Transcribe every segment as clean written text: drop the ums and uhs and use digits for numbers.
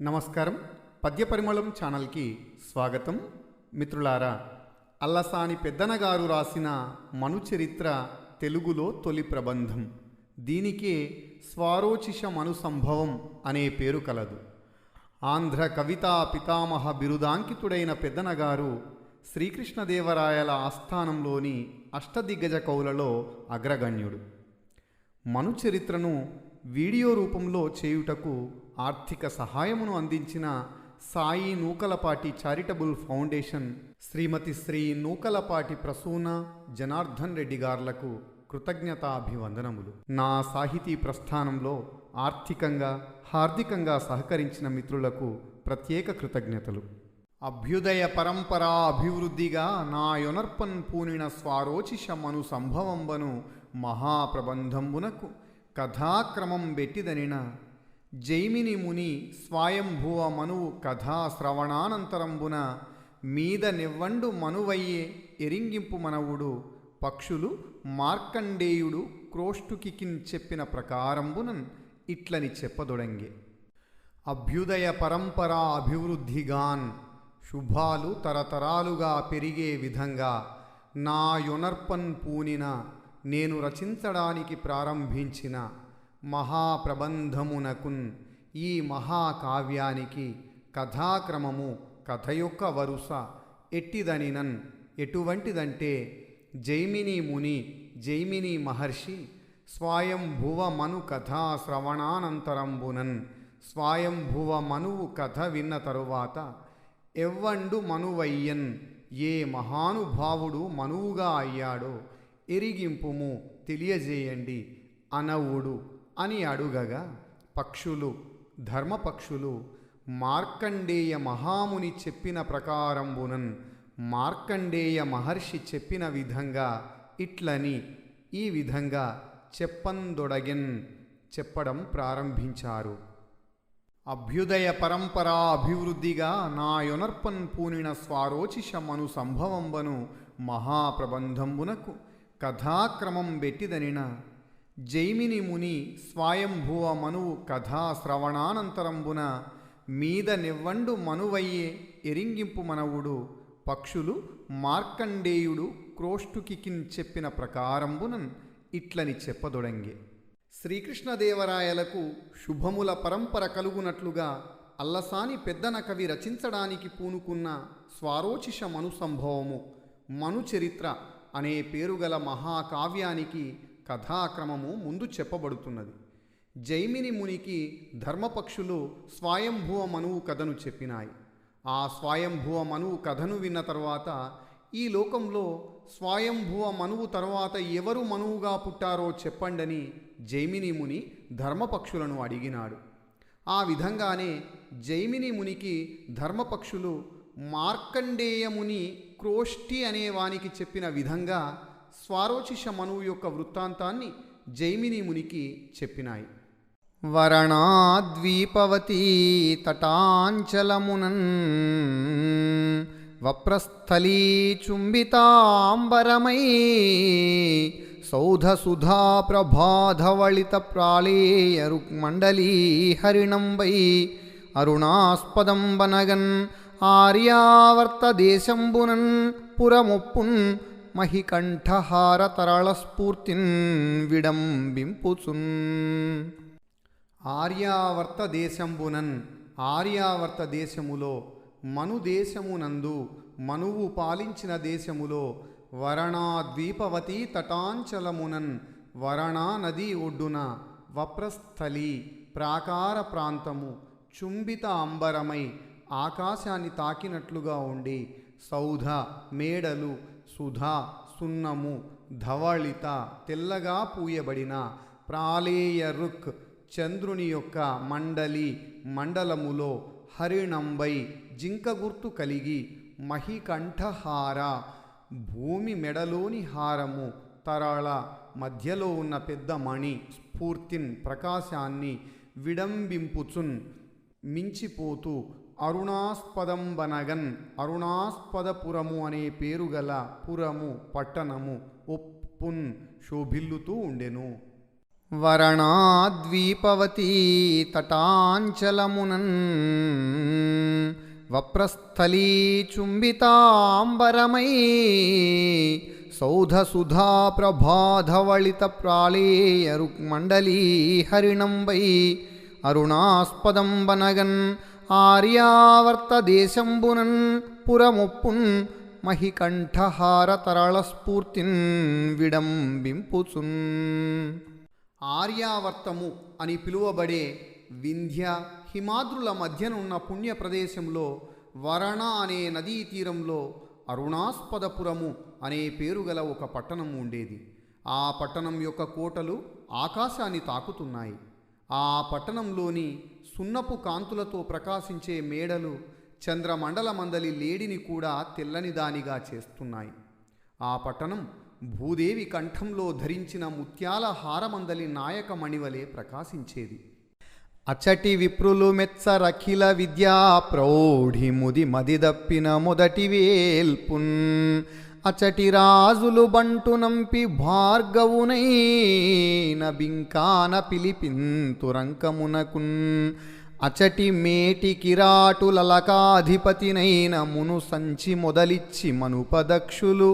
నమస్కారం. పద్యపరిమళం ఛానల్కి స్వాగతం. మిత్రులారా, అల్లసాని పెద్దనగారు రాసిన మనుచరిత్ర తెలుగులో తొలి ప్రబంధం. దీనికే స్వారోచిష మనుసంభవం అనే పేరు కలదు. ఆంధ్ర కవితా పితామహ బిరుదాంకితుడైన పెద్దనగారు శ్రీకృష్ణదేవరాయల ఆస్థానంలోని అష్టదిగ్గజ కవులలో అగ్రగణ్యుడు. మనుచరిత్రను వీడియో రూపంలో చేయుటకు ఆర్థిక సహాయమును అందించిన సాయి నూకలపాటి చారిటబుల్ ఫౌండేషన్ శ్రీమతి శ్రీ నూకలపాటి ప్రసూన జనార్దన్ రెడ్డి గార్లకు కృతజ్ఞతాభివందనములు. నా సాహితీ ప్రస్థానంలో ఆర్థికంగా హార్దికంగా సహకరించిన మిత్రులకు ప్రత్యేక కృతజ్ఞతలు. అభ్యుదయ పరంపరా అభివృద్ధిగా నా యొనర్పన్ పూనిన స్వారోచిష మను సంభవంబను మహాప్రబంధంబునకు కథాక్రమం బెట్టిదనిన జైమిని ముని స్వాయంభువ మనువు కథా శ్రవణానంతరంబున మీద నెవ్వండు మనువయ్యే ఎరింగింపు మనవుడు పక్షులు మార్కండేయుడు క్రోష్టుకికిన్ చెప్పిన ప్రకారంబునన్ ఇట్లని చెప్పదొడంగే. అభ్యుదయ పరంపరా అభివృద్ధిగాన్ శుభాలు తరతరాలుగా పెరిగే విధంగా నా యొనర్పన్ పూనిన నేను రచించడానికి ప్రారంభించిన మహాప్రబంధమునకున్ ఈ మహాకావ్యానికి కథాక్రమము కథ యొక్క వరుస ఎట్టిదనినన్ ఎటువంటిదంటే జైమిని ముని జైమిని మహర్షి స్వయంభువ మను కథా శ్రవణానంతరంబునన్ స్వయంభువ మనువు కథ విన్న తరువాత ఎవ్వండు మనువయ్యన్ ఏ మహానుభావుడు మనువుగా అయ్యాడో ఎరిగింపుము తెలియజేయండి అనవుడు అని అడుగగా పక్షులు ధర్మపక్షులు మార్కండేయ మహాముని చెప్పిన ప్రకారంబునన్ మార్కండేయ మహర్షి చెప్పిన విధంగా ఇట్లని ఈ విధంగా చెప్పందొడగెన్ చెప్పడం ప్రారంభించారు. అభ్యుదయ పరంపరా అభివృద్ధిగా నా యొనర్పన్ పూనిన స్వారోచిష మను సంభవంబను మహాప్రబంధంబునకు కథాక్రమం బెట్టిదనిన జైమిని ముని స్వయంభువ మనువు కథా శ్రవణానంతరంబున మీద నెవ్వండు మనువయ్యే ఎరింగింపు మనవుడు పక్షులు మార్కండేయుడు క్రోష్టుకికిన్ చెప్పిన ప్రకారంబునన్ ఇట్లని చెప్పదొడంగే. శ్రీకృష్ణదేవరాయలకు శుభముల పరంపర కలుగునట్లుగా అల్లసాని పెద్దన కవి రచించడానికి పూనుకున్న స్వారోచిష మనుసంభవము మనుచరిత్ర అనే పేరుగల మహాకావ్యానికి కథాక్రమము ముందు చెప్పబడుతున్నది. జైమిని మునికి ధర్మపక్షులు స్వయంభువ మనువు కథను చెప్పినాయి. ఆ స్వయంభువ మనువు కథను విన్న తర్వాత ఈ లోకంలో స్వయంభువ మనువు తర్వాత ఎవరు మనువుగా పుట్టారో చెప్పండని జైమిని ముని ధర్మపక్షులను అడిగినాడు. ఆ విధంగానే జైమిని మునికి ధర్మపక్షులు మార్కండేయముని క్రోష్టి అనే వానికి చెప్పిన విధంగా స్వారోచిష మనువు యొక్క వృత్తాంతాన్ని జైమిని మునికి చెప్పినాయి. వరణాద్వీపవతీ తటాంచలమునన్ వప్రస్థలీ చుంబితాంబరమై సౌధసుధా ప్రభాధవళిత ప్రాళేయ రుక్మండలీ హరిణంబై అరుణాస్పదం బనగన్ ఆర్యావర్త దేశంబునన్ పురమొప్పున్ మహికంఠహార తరళ స్ఫూర్తిన్ విడంబింపుచున్. ఆర్యావర్త దేశంబునన్ ఆర్యావర్త దేశములో మనుదేశమునందు మనువు పాలించిన దేశములో వరణాద్వీపవతి తటాంచలమునన్ వరణా నది ఒడ్డున వప్రస్థలి ప్రాకార ప్రాంతము చుంబిత అంబరమై ఆకాశాన్ని తాకినట్లుగా ఉండి సౌధ మేడలు సుధా సున్నము ధవళిత తెల్లగా పూయబడిన ప్రాళేయ రుక్ చంద్రుని యొక్క మండలి మండలములో హరిణంబై జింక గుర్తు కలిగి మహికంఠహార భూమి మెడలోని హారము తరళ మధ్యలో ఉన్న పెద్ద మణి స్ఫూర్తిన్ ప్రకాశాన్ని విడంబింపుచున్ మించిపోతూ అరుణాస్పదంబనగన్ అరుణాస్పదపురము అనే పేరుగల పురము పట్టణము ఒప్పున్ శోభిల్లుతూ ఉండెను. వరణాద్వీపవతీ తటాంచలమునన్ వప్రస్థలీ చుంబితాంబరమై సౌధసుధా ప్రభాధవళిత ప్రాళేయ రుక్మండలీ హరిణంబై అరుణాస్పదం బనగన్ ఆర్యావర్త దేశంబునన్ పురమొప్పున్ మహికంఠహార తరళ స్ఫూర్తిన్ విడంబింపుచున్. ఆర్యావర్తము అని పిలువబడే వింధ్య హిమాద్రుల మధ్యనున్న పుణ్య ప్రదేశంలో వరణ అనే నదీ తీరంలో అరుణాస్పదపురము అనే పేరుగల ఒక పట్టణం ఉండేది. ఆ పట్టణం యొక్క కోటలు ఆకాశాన్ని తాకుతున్నాయి. ఆ పట్టణంలోని సున్నపు కాంతులతో ప్రకాశించే మేడలు చంద్రమండలమందలి లేడిని కూడా తెల్లని దానిగా చేస్తున్నాయి. ఆ పట్టణం భూదేవి కంఠంలో ధరించిన ముత్యాల హారమందలి నాయక మణివలే ప్రకాశించేది. అచటి విప్రులు మెచ్చరఖిల విద్యా ప్రౌఢి ముది మదిదప్పిన మొదటి వేల్పున్ అచటి రాజులు బంటు నంపి భార్గవునైన బింకాన పిలిపింతురంకమునకున్ అచటి మేటి కిరాటులలకాధిపతినైన మును సంచి మొదలిచ్చి మనుపదక్షులు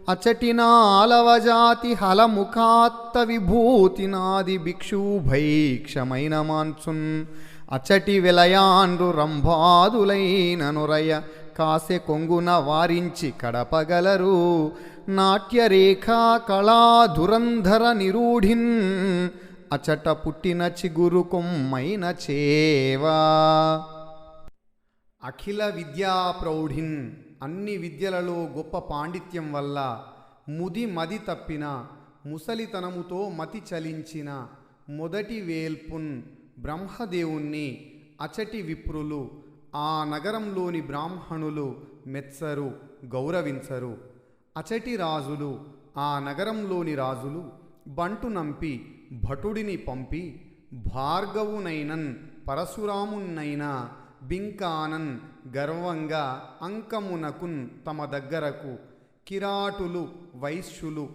అచటి నాలవజాతి హలముఖాత్త విభూతినాది భిక్షుభైక్షమైన మాన్సున్ అచటి వెలయాండ్రు రంభాదులైన నురయ కాసె కొంగున వారించి కడపగలరు నాట్యరేఖా కళాధురంధర నిరూఢిన్ అచట పుట్టిన చిగురు కొమ్మైన చేవా. అఖిల విద్యా ప్రౌఢిన్ అన్ని విద్యలలో గొప్ప పాండిత్యం వల్ల ముది మది తప్పిన ముసలితనముతో మతి చలించిన మొదటి వేల్పున్ బ్రహ్మదేవుణ్ణి అచటి విప్రులు ఆ నగరంలోని బ్రాహ్మణులు మెచ్చరు, గౌరవించరు. అచటి రాజులు ఆ నగరంలోని రాజులు బంటు నంపి భటుడిని పంపి భార్గవునైనన్ పరశురామున్నైనా బింకానన్ గర్వంగా అంకమునకున్ తమ దగ్గరకు కిరాటులు వైశ్యులు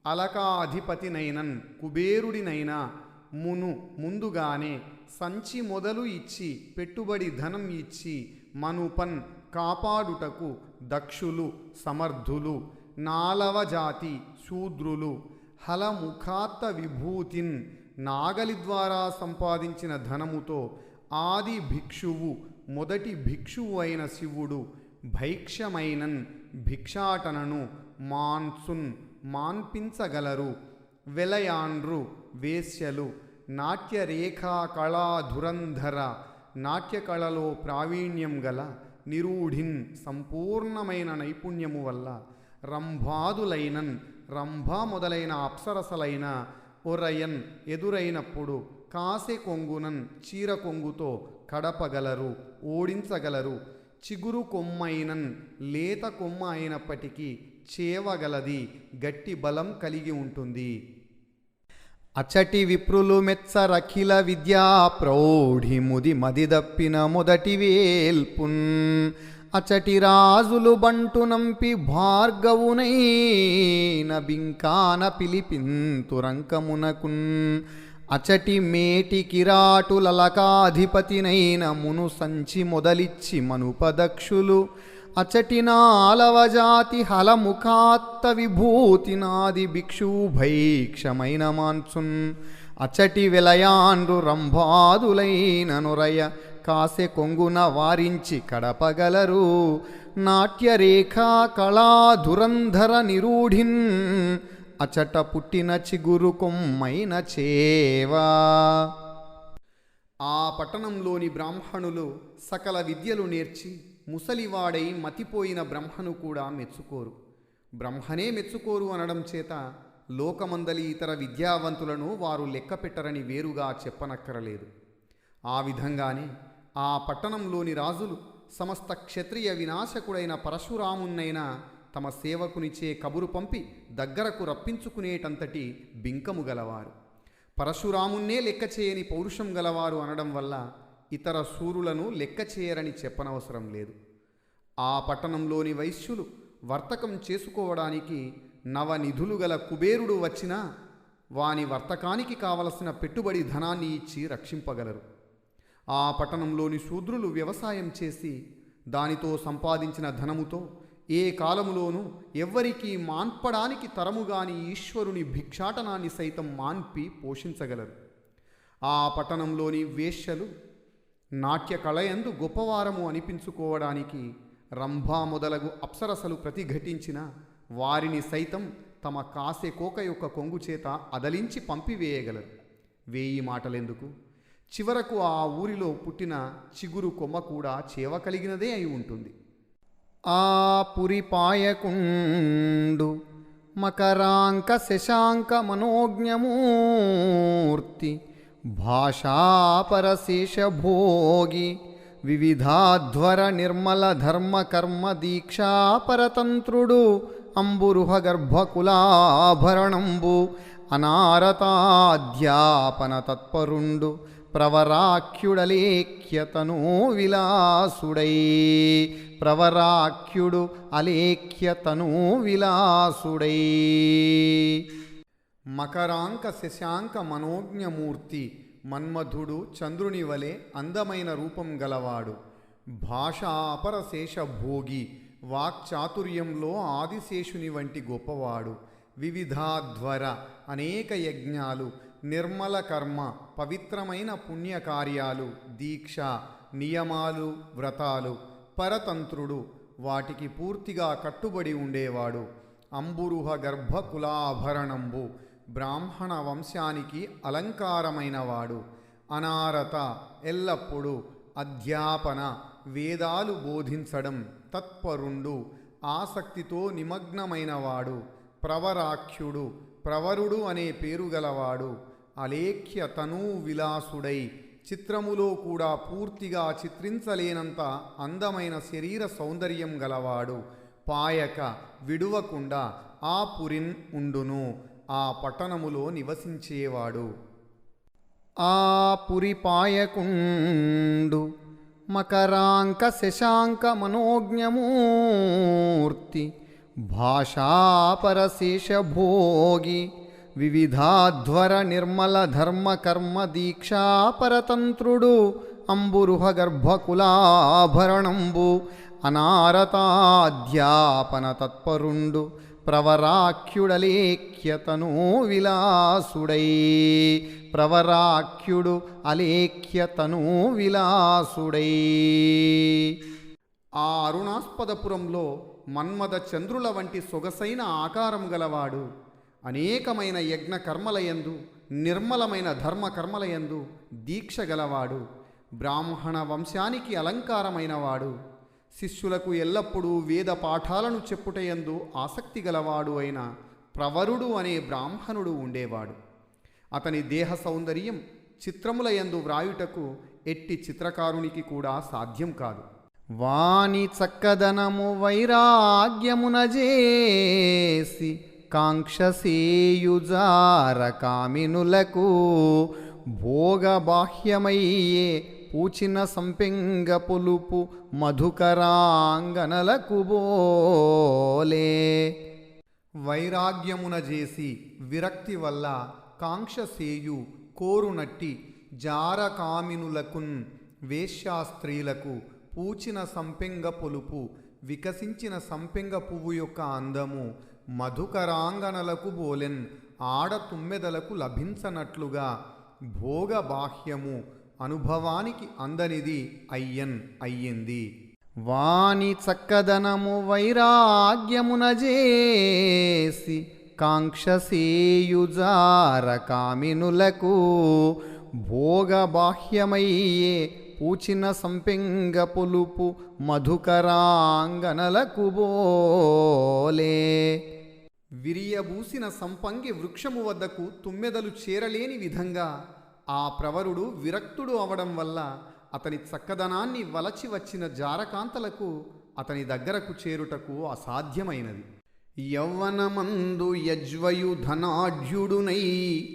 అలకాధిపతినైనన్ కుబేరుడినైనా మును ముందుగానే సంచి మొదలు ఇచ్చి పెట్టుబడి ధనం ఇచ్చి మనుపన్ కాపాడుటకు దక్షులు సమర్థులు నాలవ జాతి శూద్రులు హలముఖాత్త విభూతిన్ నాగలి ద్వారా సంపాదించిన ధనముతో ఆది భిక్షువు మొదటి భిక్షువు అయిన శివుడు భైక్షమైనన్ భిక్షాటనను మాన్సున్ మాన్పించగలరు. వెలయాండ్రు వేశ్యలు నాట్యరేఖా కళాధురంధర నాట్యకళలో ప్రావీణ్యం గల నిరూఢిన్ సంపూర్ణమైన నైపుణ్యము వల్ల రంభాదులైనన్ రంభ మొదలైన అప్సరసలైన ఒరయన్ ఎదురైనప్పుడు కాసె కొంగునన్ చీర కొంగుతో కడపగలరు, ఓడించగలరు. చిగురు కొమ్మైనన్ లేత కొమ్మ అయినప్పటికీ చేవగలది, గట్టి బలం కలిగి ఉంటుంది. అచటి విప్రులు మెచ్చరఖిల విద్యా ప్రౌఢి ముది మదిదప్పిన మొదటి వేల్పున్ అచటి రాజులు బంటు నంపి భార్గవునైన బింకాన పిలిపింతురంకమునకున్ అచటి మేటి కిరాటులలకాధిపతినైన మును సంచి మొదలిచ్చి మనుపదక్షులు అచటి నాలవజాతి హలముఖాత్త విభూతినాది భిక్షుభైక్షమైన మాన్సున్ అచటి వెలయాండ్రు రంభాదులైన నురయ కాసె కొంగున వారించి కడపగలరు నాట్యరేఖా కళాధురంధర నిరూఢిన్ అచట పుట్టిన చిగురు కొమ్మైన చేవా. ఆ పట్టణంలోని బ్రాహ్మణులు సకల విద్యలు నేర్చి ముసలివాడై మతిపోయిన బ్రహ్మను కూడా మెచ్చుకోరు. బ్రహ్మనే మెచ్చుకోరు అనడం చేత లోకమందలి ఇతర విద్యావంతులను వారు లెక్క పెట్టరని వేరుగా చెప్పనక్కరలేదు. ఆ విధంగానే ఆ పట్టణంలోని రాజులు సమస్త క్షత్రియ వినాశకుడైన పరశురామున్నైనా తమ సేవకునిచే కబురు పంపి దగ్గరకు రప్పించుకునేటంతటి బింకము గలవారు. పరశురామున్నే లెక్క చేయని పౌరుషం గలవారు అనడం వల్ల ఇతర శూరులను లెక్క చేయరని చెప్పనవసరం లేదు. ఆ పట్టణంలోని వైశ్యులు వర్తకం చేసుకోవడానికి నవనిధులు గల కుబేరుడు వచ్చినా వాని వర్తకానికి కావలసిన పెట్టుబడి ధనాన్ని ఇచ్చి రక్షింపగలరు. ఆ పట్టణంలోని శూద్రులు వ్యవసాయం చేసి దానితో సంపాదించిన ధనముతో ఏ కాలములోనూ ఎవ్వరికీ మాన్పడానికి తరముగాని ఈశ్వరుని భిక్షాటనాన్ని సైతం మాన్పి పోషించగలరు. ఆ పట్టణంలోని వేశ్యలు నాట్య కళయందు గొప్పవారము అనిపించుకోవడానికి రంభా మొదలగు అప్సరసలు ప్రతిఘటించిన వారిని సైతం తమ కాసెకోక యొక్క కొంగు చేత అదలించి పంపివేయగలరు. వేయి మాటలెందుకు, చివరకు ఆ ఊరిలో పుట్టిన చిగురు కొమ్మ కూడా చేవ కలిగినదే అయి ఉంటుంది. ఆ పురిపాయకుండు మకరాంక శశాంక మనోజ్ఞమూర్తి భాషాపరశేష భోగి వివిధాధ్వర నిర్మల ధర్మ కర్మ దీక్షా పరతంత్రుడు అంబురుహ గర్భకులాభరణంబు అనారతాధ్యాపన తత్పరుండు ప్రవరాఖ్యుడలేఖ్యతను విలాసుడై ప్రవరాఖ్యుడు అలేఖ్యతను విలాసుడై. మకరాంక శశాంక మనోజ్ఞమూర్తి మన్మధుడు చంద్రుని వలె అందమైన రూపం గలవాడు. భాషా అపరశేష భోగి వాక్చాతుర్యంలో ఆదిశేషుని వంటి గొప్పవాడు. వివిధాధ్వర అనేక యజ్ఞాలు, నిర్మల కర్మ పవిత్రమైన పుణ్యకార్యాలు, దీక్ష నియమాలు వ్రతాలు, పరతంత్రుడు వాటికి పూర్తిగా కట్టుబడి ఉండేవాడు. అంబురుహ గర్భకులాభరణంబు బ్రాహ్మణ వంశానికి అలంకారమైనవాడు. అనారత ఎల్లప్పుడూ అధ్యాపన వేదాలు బోధించడం తత్పరుండు ఆసక్తితో నిమగ్నమైనవాడు. ప్రవరాఖ్యుడు ప్రవరుడు అనే పేరు గలవాడు. అలేఖ్య తనూ విలాసుడై చిత్రములో కూడా పూర్తిగా చిత్రించలేనంత అందమైన శరీర సౌందర్యం గలవాడు. పాయక విడువకుండా ఆ పురిన్ ఉండును, ఆ పట్టణములో నివసించేవాడు. ఆ పురిపాయకుండు మకరాంక శశాంక మనోజ్ఞమూర్తి భాషాపరశేష భోగి వివిధాధ్వర నిర్మల ధర్మ కర్మ దీక్షా పరతంత్రుడు అంబురుహ గర్భకులాభరణంబు అనారతాధ్యాపన తత్పరుండు ప్రవరాఖ్యుడలేఖ్యతను విలాసుడై ప్రవరాఖ్యుడు అలేఖ్యతను విలాసుడై. ఆ అరుణాస్పదపురంలో మన్మథ చంద్రుల వంటి సొగసైన ఆకారం గలవాడు. అనేకమైన యజ్ఞ కర్మలయందు నిర్మలమైన ధర్మ కర్మలయందు దీక్ష గలవాడు. బ్రాహ్మణ వంశానికి అలంకారమైనవాడు. శిష్యులకు ఎల్లప్పుడూ వేద పాఠాలను చెప్పుటయందు ఆసక్తి గలవాడు అయిన ప్రవరుడు అనే బ్రాహ్మణుడు ఉండేవాడు. అతని దేహ సౌందర్యం చిత్రములయందు వ్రాయుటకు ఎట్టి చిత్రకారునికి కూడా సాధ్యం కాదు. వాని చక్కదనము వైరాగ్యమున చేసి కాంక్షసేయుజార కామినులకు భోగబాహ్యమయ్యే పూచిన సంపెంగ పులుపు మధుకరాంగనలకు బోలే. వైరాగ్యమున చేసి విరక్తి వల్ల కాంక్షసేయు కోరునట్టి జారకామినులకున్ వేశ్యాస్త్రీలకు పూచిన సంపెంగ పొలుపు వికసించిన సంపెంగ పువ్వు యొక్క అందము మధుకరాంగనలకు బోలెన్ ఆడతుమ్మెదలకు లభించనట్లుగా భోగబాహ్యము అనుభవానికి అందనిది అయ్యింది. వాని చక్కదనము వైరాగ్యమున చేసి కాంక్షసేయుజార కామినులకు భోగబాహ్యమయ్యే పూచిన సంపెంగ పులుపు మధుకరాంగనలకు బోలే. విరియబూసిన సంపంగి వృక్షము వద్దకు తుమ్మెదలు చేరలేని విధంగా ఆ ప్రవరుడు విరక్తుడు అవడం వల్ల అతని చక్కదనాన్ని వలచి వచ్చిన జారకాంతలకు అతని దగ్గరకు చేరుటకు అసాధ్యమైనది. యౌవనమందు యజ్వయుధనాఢ్యుడునై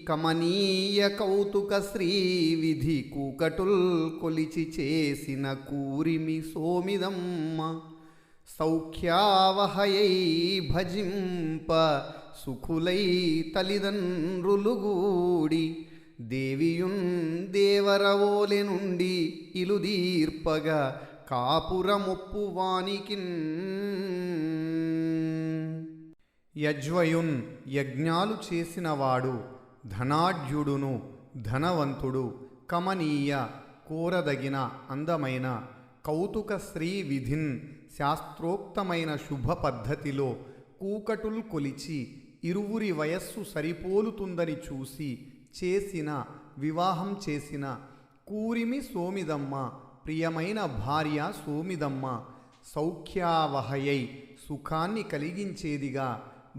కమనీయ కౌతుక శ్రీవిధి కూకటుల్ కొలిచి చేసిన కూరిమి సోమిదమ్మ సౌఖ్యావహయై భజింప సుఖులై తలిదండ్రులుగూడి దేవియున్ దేవరవోలె నుండి ఇలుదీర్పగా కాపురమొప్పువానికిన్. యజ్వయున్ యజ్ఞాలు చేసినవాడు ధనాఢ్యుడును ధనవంతుడు కమనీయ కోరదగిన అందమైన కౌతుక శ్రీ విధిన్ శాస్త్రోక్తమైన శుభ పద్ధతిలో కూకటుల్ కొలిచి ఇరువురి వయస్సు సరిపోలుతుందని చూసి చేసిన వివాహం చేసిన కూరిమి సోమిదమ్మ ప్రియమైన భార్య సోమిదమ్మ సౌఖ్యావహయై సుఖాన్ని కలిగించేదిగా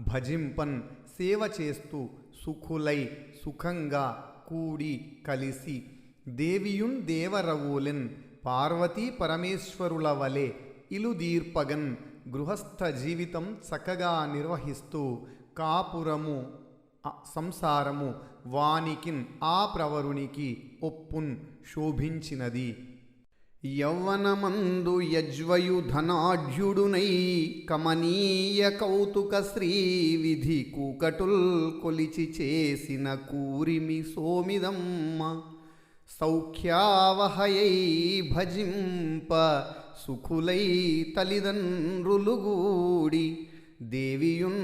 భజింపన్ సేవ చేస్తూ సుఖులై సుఖంగా కూడి కలిసి దేవియున్ దేవరవోలెన్ పార్వతీ పరమేశ్వరుల వలె ఇలుదీర్పగన్ గృహస్థ జీవితం చక్కగా నిర్వహిస్తూ కాపురము సంసారము వానికిన్ ఆ ప్రవరునికి ఒప్పున్ శోభించినది. యౌవనమందు యజ్వయు ధనాఢ్యుడునై కమనీయ కౌతుక శ్రీ విధి కూకటుల్ కొలిచి చేసిన కూరిమి సోమిదమ్మ సౌఖ్యావహయై భజింప సుఖులై తలిదండ్రులుగూడి దేవియున్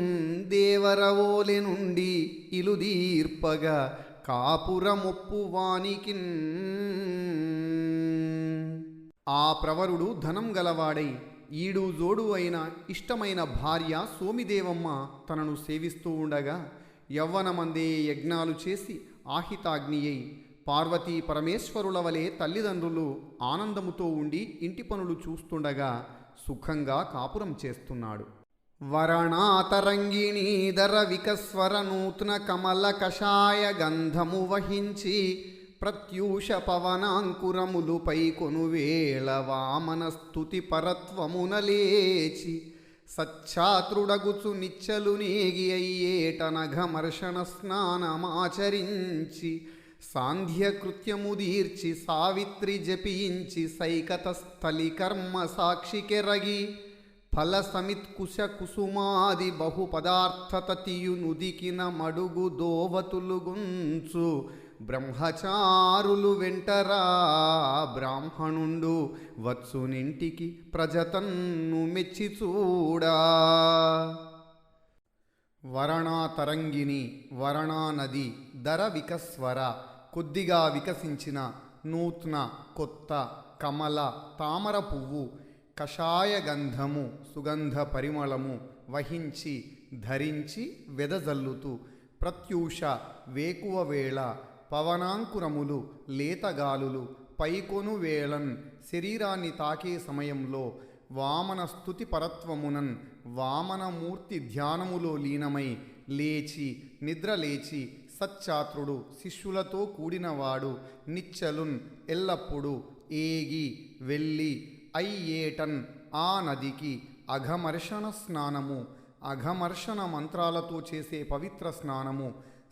దేవరవోలె నుండి ఇలుదీర్పగా కాపురమొప్పువానికిన్. ఆ ప్రవరుడు ధనం గలవాడై ఈడు జోడు అయిన ఇష్టమైన భార్య సోమిదేవమ్మ తనను సేవిస్తూ ఉండగా యవ్వనమందే యజ్ఞాలు చేసి ఆహితాగ్నియై పార్వతీ పరమేశ్వరుల వలె తల్లిదండ్రులు ఆనందముతో ఉండి ఇంటి పనులు చూస్తుండగా సుఖంగా కాపురం చేస్తున్నాడు. వరణాతరంగిణీధర వికస్వర నూత్న కమల కషాయ గంధము వహించి ప్రత్యూష పవనాంకురములుపై కొనువేళ వామన స్తుతి పరత్వమున లేచి సచ్ఛాత్రుడగుచు నిచ్చలు నేగి అయ్యేటనఘమర్షణ స్నానమాచరించి సాంధ్యకృత్యముదీర్చి సావిత్రి జపించి సైకత స్థలి కర్మ సాక్షికెరగి ఫల సమిత్కుశ కుసుమాది బహు పదార్థతతియు నుదికిన మడుగు దోవతులు గుంచు బ్రహ్మచారులు వెంటరా బ్రాహ్మణుండు వత్సునింటికి ప్రజతన్ను మెచ్చి చూడా. వరణాతరంగిణి వరణా నది ధర వికస్వర కొద్దిగా వికసించిన నూత్న కొత్త కమల తామర పువ్వు కషాయ గంధము సుగంధ పరిమళము వహించి ధరించి వెదజల్లుతూ ప్రత్యూష వేకువ వేళ పవనాంకురములు లేతగాలులు పైకొను వేళన్ శరీరాన్ని తాకే సమయంలో వామన స్తుతి పరత్వమునన్ వామనమూర్తి ధ్యానములో లీనమై లేచి నిద్రలేచి సచ్చాత్రుడు శిష్యులతో కూడినవాడు నిచ్చలున్ ఎల్లప్పుడూ ఏగి వెళ్ళి అయ్యేటన్ ఆ నదికి అఘమర్షణ స్నానము అఘమర్షణ మంత్రాలతో చేసే పవిత్ర స్నానము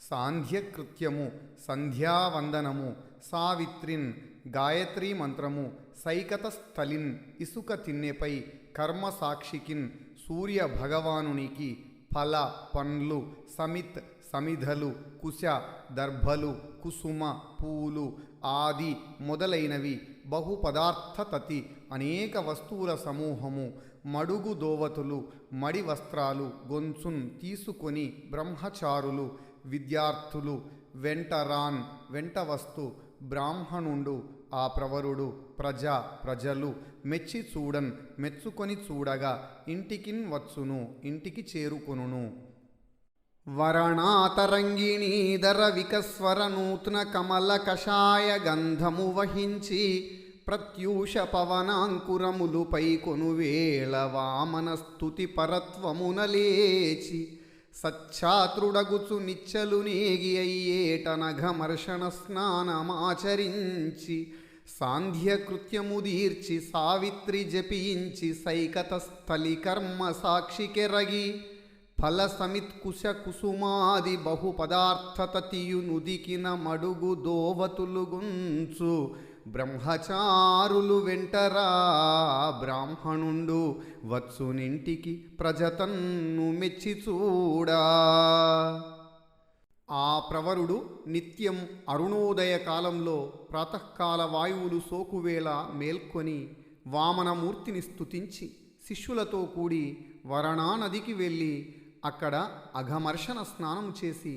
సాంధ్యకృత్యము సంధ్యావందనము సావిత్రిన్ గాయత్రీ మంత్రము సైకత స్థలిన్ ఇసుక తిన్నెపై కర్మ సాక్షికిన్ సూర్య భగవానునికి ఫల పండ్లు సమిత్ సమిధలు కుశ దర్భలు కుసుమ పూలు ఆది మొదలైనవి బహు పదార్థతతి అనేక వస్తువుల సమూహము మడుగు దోవతులు మడి వస్త్రాలు గొంచున్ తీసుకొని బ్రహ్మచారులు విద్యార్థులు వెంటరాన్ వెంట వస్తు బ్రాహ్మణుండు ఆ ప్రవరుడు ప్రజలు మెచ్చి చూడన్ మెచ్చుకొని చూడగా ఇంటికిన్ వచ్చును ఇంటికి చేరుకొనును. వరణాతరంగిణీధర వికస్వర నూత్న కమల కషాయ గంధము వహించి ప్రత్యూష పవనాంకురములుపై కొనువేళ వామన స్తుతి పరత్వమున లేచి సచ్ఛాత్రుడగుచు నిచ్చలు నేగి అయ్యేటనఘమర్షణ స్నానమాచరించి సాంధ్యకృత్యముదీర్చి సావిత్రి జపించి సైకత స్థలి కర్మ సాక్షికెరగి ఫల సమిత్కుశ కుసుమాది బహు పదార్థతతియు నుదికిన మడుగు దోవతులు గుంచు బ్రహ్మచారులు వెంటరా బ్రాహ్మణుండు వచ్చునింటికి ప్రజతన్ను మెచ్చి చూడా. ఆ ప్రవరుడు నిత్యం అరుణోదయ కాలంలో ప్రాతకాల వాయువులు సోకువేళ మేల్కొని వామనమూర్తిని స్తుతించి శిష్యులతో కూడి వరణా నదికి వెళ్ళి అక్కడ అఘమర్షణ స్నానం చేసి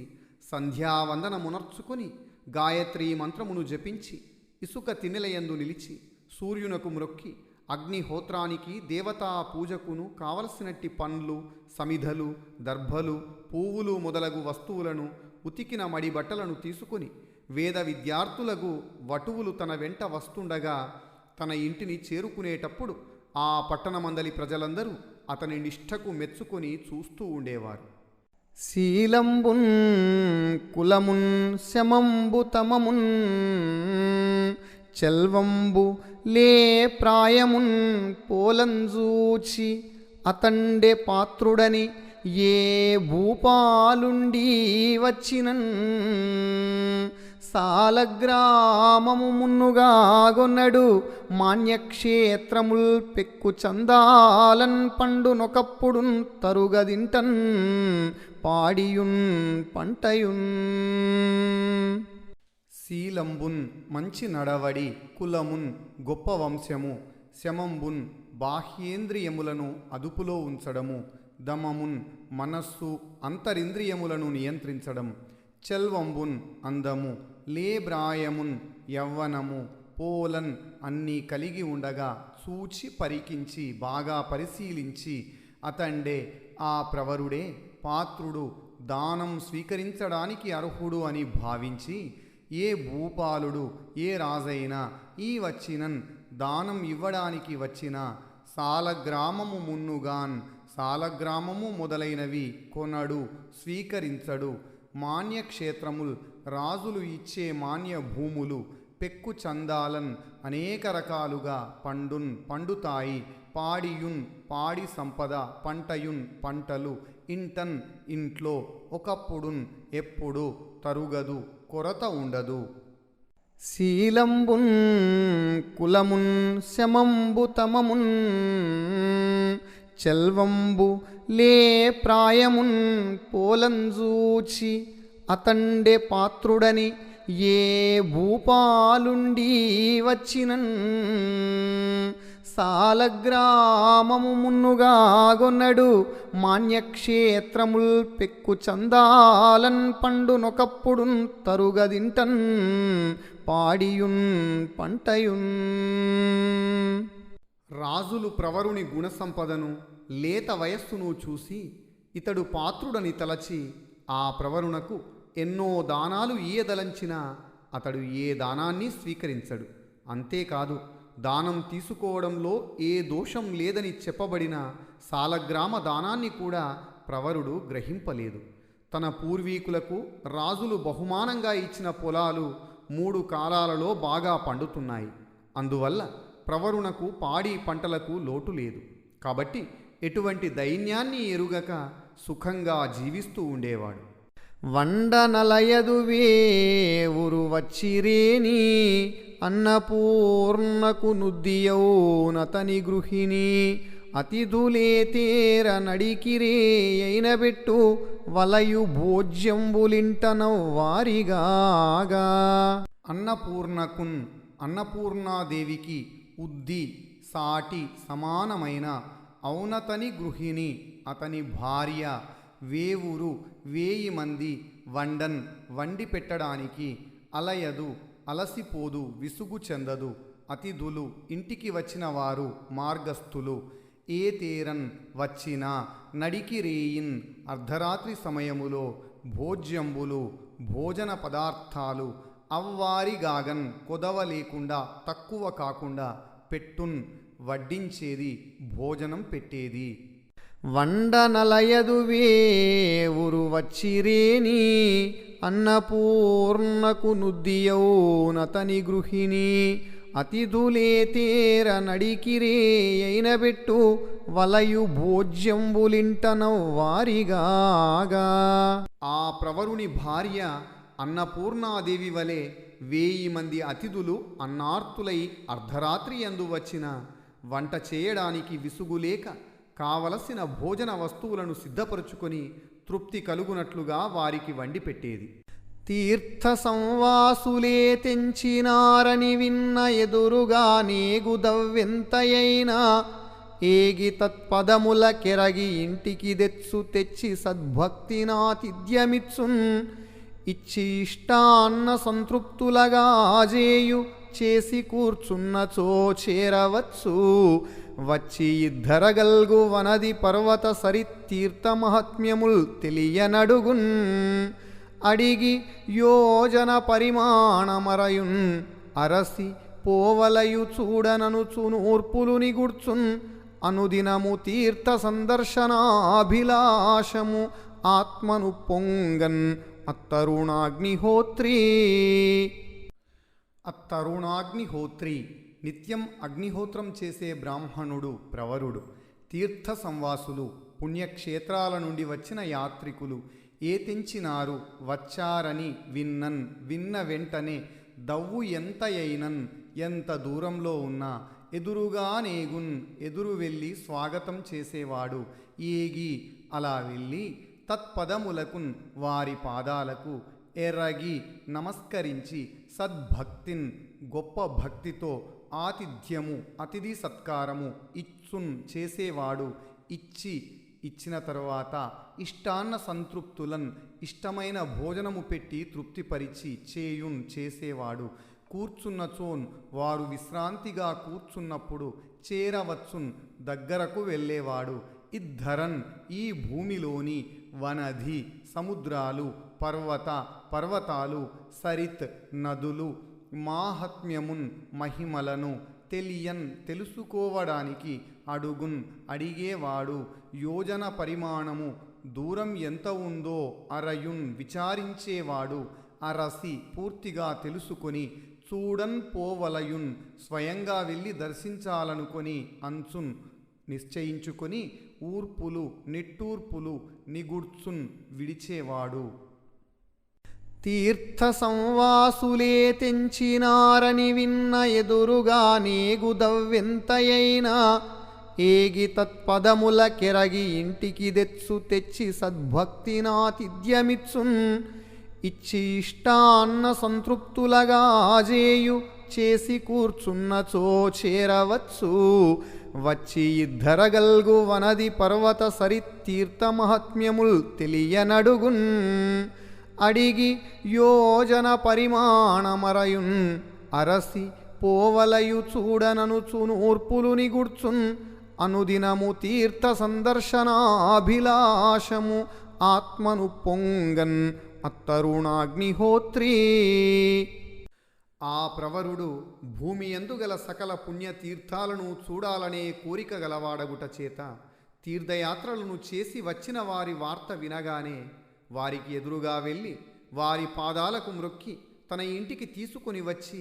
సంధ్యావందనమునర్చుకొని గాయత్రీ మంత్రమును జపించి ఇసుక తినెలయందు నిలిచి సూర్యునకు మ్రొక్కి అగ్నిహోత్రానికి దేవతా పూజకును కావలసినట్టి పండ్లు సమిధలు దర్భలు పువ్వులు మొదలగు వస్తువులను ఉతికిన మడి బట్టలను తీసుకుని వేద విద్యార్థులకు వటువులు తన వెంట వస్తుండగా తన ఇంటిని చేరుకునేటప్పుడు ఆ పట్టణమందలి ప్రజలందరూ అతని నిష్ఠకు మెచ్చుకొని చూస్తూ ఉండేవారు. శీలంబున్ కులమున్ శమంబు తమమున్ చెల్వంబు లే ప్రాయమున్ పోలంజూచి అతండే పాత్రుడని ఏ భూపాలుండి వచ్చినన్ సాలగ్రామము మున్నుగాగొన్నడు మాన్యక్షేత్రముల్ పెక్కు చందాలన్ పండునొకప్పుడున్ తరుగదింటన్ పాడియున్ పంటయున్. శీలంబున్ మంచి నడవడి, కులమున్ గొప్ప వంశము, శమంబున్ బాహ్యేంద్రియములను అదుపులో ఉంచడము, దమమున్ మనస్సు అంతరింద్రియములను నియంత్రించడం, చెల్వంబున్ అందము, లేబ్రాయమున్ యవ్వనము, పోలన్ అన్నీ కలిగి ఉండగా చూచి పరికించి బాగా పరిశీలించి అతండే ఆ ప్రవరుడే పాత్రుడు దానం స్వీకరించడానికి అర్హుడు అని భావించి ఏ భూపాలుడు ఏ రాజైనా ఈ వచ్చినన్ దానం ఇవ్వడానికి వచ్చిన సాలగ్రామము మున్నుగాన్ సాలగ్రామము మొదలైనవి కొనడు స్వీకరించడు. మాన్యక్షేత్రముల్ రాజులు ఇచ్చే మాన్య భూములు, పెక్కు చందాలన్ అనేక రకాలుగా పండున్ పండుతాయి, పాడియున్ పాడి సంపద, పంటయున్ పంటలు, ఇంటన్ ఇంట్లో, ఒకప్పుడున్ ఎప్పుడు, తరుగదు కొరత ఉండదు. శీలంబున్ కులమున్ శమంబు తమమున్ చెల్వంబు లే ప్రాయమున్ పోలంజూచి అతండే పాత్రుడని ఏ భూపాలుండి వచ్చినన్ సాలగ్రామము మున్నుగాగొన్నడు మాన్యక్షేత్రముల్ పెక్కు చందాలన్ పండునొకప్పుడున్ తరుగదింటన్ పాడియున్ పంటయున్. రాజులు ప్రవరుని గుణసంపదను లేత వయస్సును చూసి ఇతడు పాత్రుడని తలచి ఆ ప్రవరునకు ఎన్నో దానాలు ఇయ్యదలంచినా అతడు ఏ దానాన్ని స్వీకరించడు. అంతేకాదు దానం తీసుకోవడంలో ఏ దోషం లేదని చెప్పబడిన సాలగ్రామ దానాన్ని కూడా ప్రవరుడు గ్రహింపలేదు. తన పూర్వీకులకు రాజులు బహుమానంగా ఇచ్చిన పొలాలు 3 కాలాలలో బాగా పండుతున్నాయి. అందువల్ల ప్రవరునకు పాడి పంటలకు లోటు లేదు. కాబట్టి ఎటువంటి దైన్యాన్ని ఎరుగక సుఖంగా జీవిస్తూ ఉండేవాడు. వండనలయదువే ఉరు వచ్చిరేని అన్నపూర్ణకు నుద్దియౌనతని గృహిణి అతిథులేతేర నడికిరే అయినబెట్టు వలయు భోజ్యంబులింటనౌ వారిగాగా. అన్నపూర్ణకున్ అన్నపూర్ణాదేవికి ఉద్ది సాటి సమానమైన ఔనతని గృహిణి అతని భార్య వేవురు 1000 మంది వండన్ వండి పెట్టడానికి అలయదు అలసిపోదు విసుగు చెందదు అతిథులు ఇంటికి వచ్చిన వారు మార్గస్థులు ఏ తేరన్ వచ్చిన నడికి రేయిన్ అర్ధరాత్రి సమయములో భోజ్యంబులు భోజన పదార్థాలు అవ్వారిగాగన్ కొదవ లేకుండా తక్కువ కాకుండా పెట్టున్ వడ్డించేది భోజనం పెట్టేది. వండనలయదువే ఉరు వచ్చిరేని అన్నపూర్ణకు నుద్దియౌనతని గృహిణి అతిథులేతేర నడికిరే అయినబెట్టు వలయు భోజ్యంబులింటనౌ వారిగాగా. ఆ ప్రవరుని భార్య అన్నపూర్ణాదేవి వలె 1000 మంది అతిథులు అన్నార్తులై అర్ధరాత్రి యందు వచ్చిన వంట చేయడానికి విసుగులేక కావలసిన భోజన వస్తువులను సిద్ధపరుచుకొని తృప్తి కలుగునట్లుగా వారికి వండి పెట్టేది. తీర్థ సంవాసులే తెంచినారని విన్న ఎదురుగా నేగుదవ్వెంతయైనా ఏగి తత్పదముల కెరగి ఇంటికి తెచ్చి సద్భక్తినాతిథ్యమిచ్చున్ ఇచ్చి ఇష్టాన్న సంతృప్తులగా ఆజేయు చేసి కూర్చున్నచో చేరవచ్చు వచ్చి ఇద్దరగల్గు వనది పర్వత సరితీర్థ మహాత్మ్యముల్ తెలియనడుగున్ అడిగి యోజన పరిమాణమరయున్ అరసి పోవలయు చూడననుచు నూర్పులు నిగుడ్చున్ అనుదినము తీర్థ సందర్శనాభిలాషము ఆత్మను పొంగన్ అత్తరుణాగ్నిహోత్రీ. అత్తరుణాగ్నిహోత్రి నిత్యం అగ్నిహోత్రం చేసే బ్రాహ్మణుడు ప్రవరుడు. తీర్థ సంవాసులు పుణ్యక్షేత్రాల నుండి వచ్చిన యాత్రికులు ఏ తెంచినారు వచ్చారని విన్న వెంటనే దవ్వు ఎంతయైనన్ ఎంత దూరంలో ఉన్నా ఎదురుగా నేగున్ ఎదురు వెళ్ళి స్వాగతం చేసేవాడు. ఏగి అలా వెళ్ళి తత్పదములకున్ వారి పాదాలకు ఎర్రగి నమస్కరించి సద్భక్తిన్ గొప్ప భక్తితో ఆతిథ్యము అతిథి సత్కారము ఇచ్చున్ చేసేవాడు. ఇచ్చిన తరువాత ఇష్టాన్న సంతృప్తులన్ ఇష్టమైన భోజనము పెట్టి తృప్తిపరిచి చేసేవాడు. కూర్చున్నచోన్ వారు విశ్రాంతిగా కూర్చున్నప్పుడు చేరవచ్చున్ దగ్గరకు వెళ్ళేవాడు. ఇద్ధరన్ ఈ భూమిలోని వనధి సముద్రాలు పర్వతాలు సరిత్ నదులు మాహాత్మ్యమున్ మహిమలను తెలుసుకోవడానికి అడిగేవాడు. యోజన పరిమాణము దూరం ఎంత ఉందో అరయున్ విచారించేవాడు. అరసి పూర్తిగా తెలుసుకొని చూడన్ పోవలయున్ స్వయంగా వెళ్ళి దర్శించాలనుకొని అంచున్ నిశ్చయించుకొని ఊర్పులు నిట్టూర్పులు నిగుడ్చున్ విడిచేవాడు. తీర్థ సంవాసులే తెంచినారని విన్న ఎదురుగా నేగుదవ్వెంతయైనా ఏగి తత్పదముల కెరగి ఇంటికి తెచ్చి సద్భక్తినాతిథ్యమిచ్చున్ ఇచ్చి ఇష్టాన్న సంతృప్తులగా ఆజేయు చేసి కూర్చున్నచో చేరవచ్చు వచ్చి ఇద్దరగల్గు వనది పర్వత సరితీర్థ మహాత్మ్యముల్ తెలియనడుగున్ అడిగి యోజన పరిమాణమరయున్ అరసి పోవలయు చూడననుచు నూర్పులు నిగుడ్చున్ అనుదినము తీర్థ సందర్శనాభిలాషము ఆత్మను పొంగన్ అత్తరుణాగ్నిహోత్రీ. ఆ ప్రవరుడు భూమి యందు గల సకల పుణ్యతీర్థాలను చూడాలనే కోరిక గలవాడగుట చేత తీర్థయాత్రలను చేసి వచ్చిన వారి వార్త వినగానే వారికి ఎదురుగా వెళ్ళి వారి పాదాలకు మ్రొక్కి తన ఇంటికి తీసుకొని వచ్చి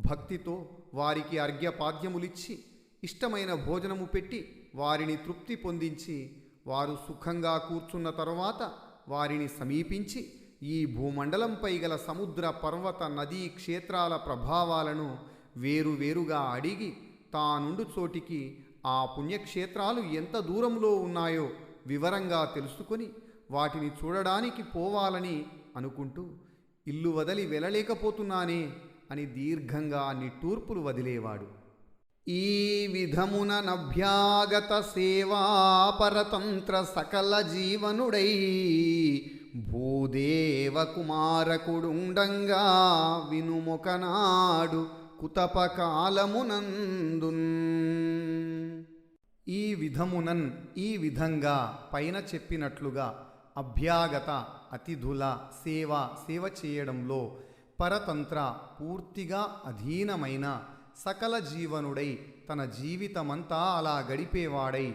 భక్తితో వారికి అర్ఘ్యపాద్యములిచ్చి ఇష్టమైన భోజనము పెట్టి వారిని తృప్తి పొందించి వారు సుఖంగా కూర్చున్న తరువాత వారిని సమీపించి ఈ భూమండలంపై గల సముద్ర పర్వత నదీ క్షేత్రాల ప్రభావాలను వేరువేరుగా అడిగి తానుండు చోటికి ఆ పుణ్యక్షేత్రాలు ఎంత దూరంలో ఉన్నాయో వివరంగా తెలుసుకొని వాటిని చూడడానికి పోవాలని అనుకుంటూ ఇల్లు వదిలి వెళ్ళలేకపోతున్నానే అని దీర్ఘంగా నిట్టూర్పులు వదిలేవాడు. ఈ విధమున నభ్యాగత సేవా పరతంత్ర సకల జీవనుడై భూదేవ కుమారకుడుండంగా వినుమొకనాడు కుతపకాలమునందున్. ఈ విధంగా పైన చెప్పినట్లుగా అభ్యాగత అతిథుల సేవ చేయడంలో పరతంత్ర పూర్తిగా అధీనమైన సకల జీవనుడై తన జీవితమంతా అలా గడిపేవాడై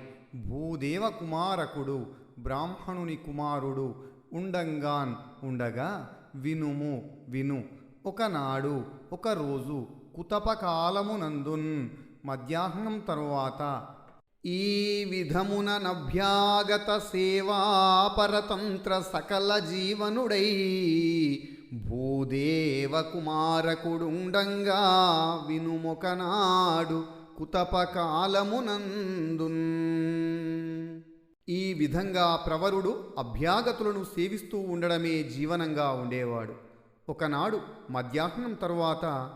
భూదేవ కుమారకుడు బ్రాహ్మణుని కుమారుడు ఉండగా విను ఒకనాడు ఒకరోజు కుతపకాలమునందున్ మధ్యాహ్నం తరువాత ఈ విధమున నభ్యాగత సేవా పరతంత్ర సకల జీవనుడై భూదేవకుమారకుడుండంగా వినుమొకనాడు కుతపకాలమునందున్. ఈ విధంగా ప్రవరుడు అభ్యాగతులను సేవిస్తూ ఉండడమే జీవనంగా ఉండేవాడు. ఒకనాడు మధ్యాహ్నం తరువాత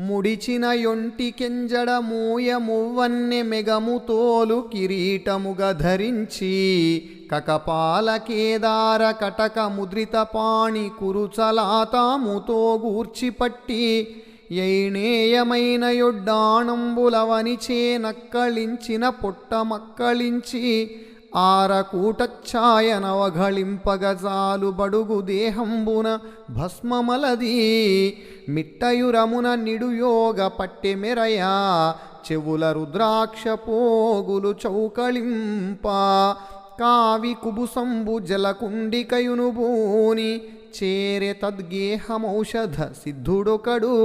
ముడిచిన యొంటికెంజడ మూయ మువ్వన్నె మెగము తోలు కిరీటముగ ధరించి కకపాల కేదార కటక ముద్రిత పాణి కురుచలాతాముతో గూర్చిపట్టి యైనేయమైన యొడ్డాణంబులవనిచే నక్కళించిన పొట్ట మక్కళించి ఆరకూటఛాయనవఘళింపగజాలు బడుగు దేహంబున భస్మమలది మిట్టయురమున నిడుయోగ పట్టె మెరయా చెవుల రుద్రాక్ష పోగులు చౌకళింప కావి కుబుసంబు జలకుండికయును భూని చేరె తద్గేహమౌషధ సిద్ధుడొకడు.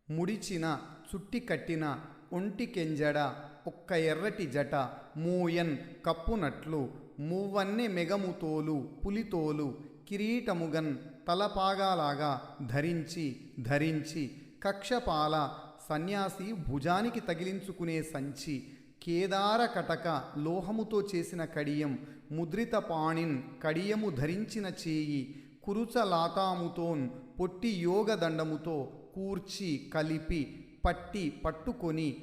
ముడిచిన చుట్టి కట్టిన ఒంటికెంజడ ఒక్క ఎర్రటి జట మూయన్ కప్పునట్లు మువ్వన్నె మెగముతోలు పులితోలు కిరీటముగన్ తలపాగాలాగా ధరించి కక్షపాల సన్యాసి భుజానికి తగిలించుకునే సంచి కేదార కటక లోహముతో చేసిన కడియం ముద్రిత పాణిన్ కడియము ధరించిన చేయి కురుచలాతాముతోన్ పొట్టి యోగదండముతో కూర్చి కలిపి పట్టుకొని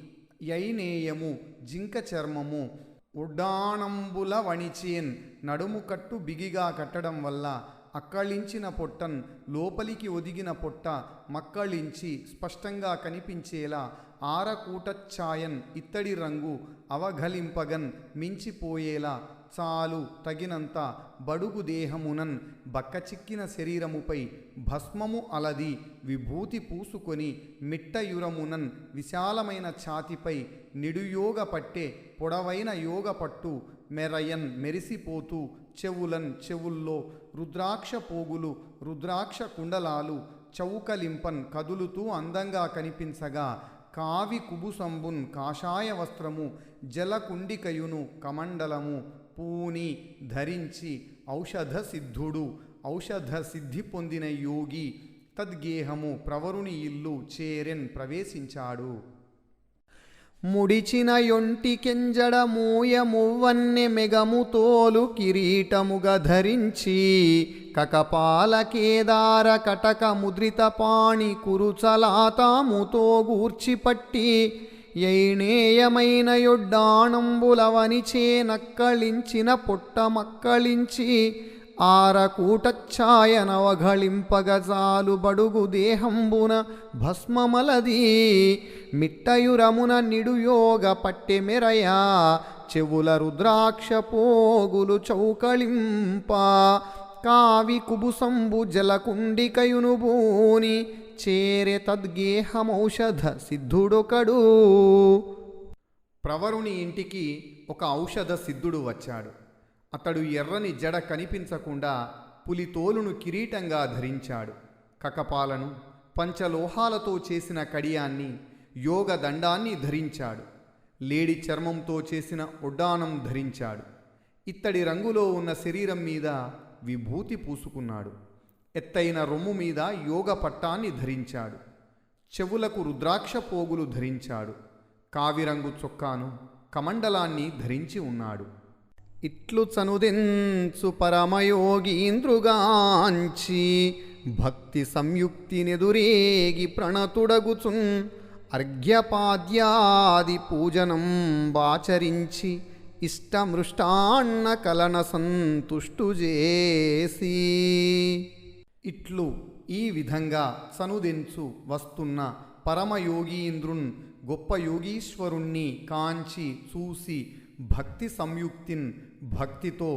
యైనేయము జింక చర్మము ఉడ్డాణంబుల వణిచేన్ నడుము కట్టు బిగిగా కట్టడం వల్ల అక్కళించిన పొట్టన్ లోపలికి ఒదిగిన పొట్ట మక్కళించి స్పష్టంగా కనిపించేలా ఆరకూటఛాయన్ ఇత్తడి రంగు అవఘలింపగన్ మించిపోయేలా చాలు తగినంత బడుగు దేహమునన్ బక్కచిక్కిన శరీరముపై భస్మము అలది విభూతి పూసుకొని మిట్టయురమునన్ విశాలమైన ఛాతిపై నిడుయోగ పట్టే పొడవైన యోగ పట్టు మెరయన్ మెరిసిపోతూ చెవుల్లో రుద్రాక్ష పోగులు రుద్రాక్ష కుండలాలు చౌకలింపన్ కదులుతూ అందంగా కనిపించగా కావి కుబుసంబున్ కాషాయ వస్త్రము జలకుండికయును కమండలము పూని ధరించి ఔషధ సిద్ధి పొందిన యోగి తద్గేహము ప్రవరుని ఇల్లు చేరెన్ ప్రవేశించాడు. ముడిచిన యొంటికెంజడ మూయ మువ్వన్నె మెగము తోలు కిరీటముగ ధరించి కకపాల కేదార కటక ముద్రిత పాణి కురుచలాతాముతో గూర్చిపట్టి యైనేయమైన యొడ్డాణంబులవనిచే నక్కళించిన పొట్ట మక్కళించి ఆరకూటఛాయనవఘళింపగజాలు బడుగు దేహంబున భస్మమలది మిట్టయురమున నిడుయోగ పట్టె మెరయా చెవుల రుద్రాక్ష పోగులు చౌకళింప కావి కుబుసంబు జలకుండికయును భూని చేరె తద్గేహమౌషధ సిద్ధుడొకడు. ప్రవరుని ఇంటికి ఒక ఔషధ సిద్ధుడు వచ్చాడు. అతడు ఎర్రని జడ కనిపించకుండా పులితోలును కిరీటంగా ధరించాడు. కకపాలను పంచలోహాలతో చేసిన కడియాన్ని యోగ దండాన్ని ధరించాడు. లేడి చర్మంతో చేసిన ఒడ్డానం ధరించాడు. ఇత్తడి రంగులో ఉన్న శరీరం మీద విభూతి పూసుకున్నాడు. ఎత్తైన రొమ్ము మీద యోగ పట్టాన్ని ధరించాడు. చెవులకు రుద్రాక్ష పోగులు ధరించాడు. కావిరంగు చొక్కాను కమండలాన్ని ధరించి ఉన్నాడు. ఇట్లు చనుదెంచు పరమయోగీంద్రుగాంచి భక్తి సంయుక్తినెదురేగి ప్రణతుడగుచున్ అర్ఘ్యపాద్యాది పూజనం బాచరించి ఇష్టమృష్టాన్న కలన సంతుష్టు చేసి. ఇట్లు ఈ విధంగా చనుదెంచు వస్తున్న పరమయోగీంద్రున్ గొప్ప యోగీశ్వరుణ్ణి కాంచి చూసి భక్తి సంయుక్తిన్ భక్తితో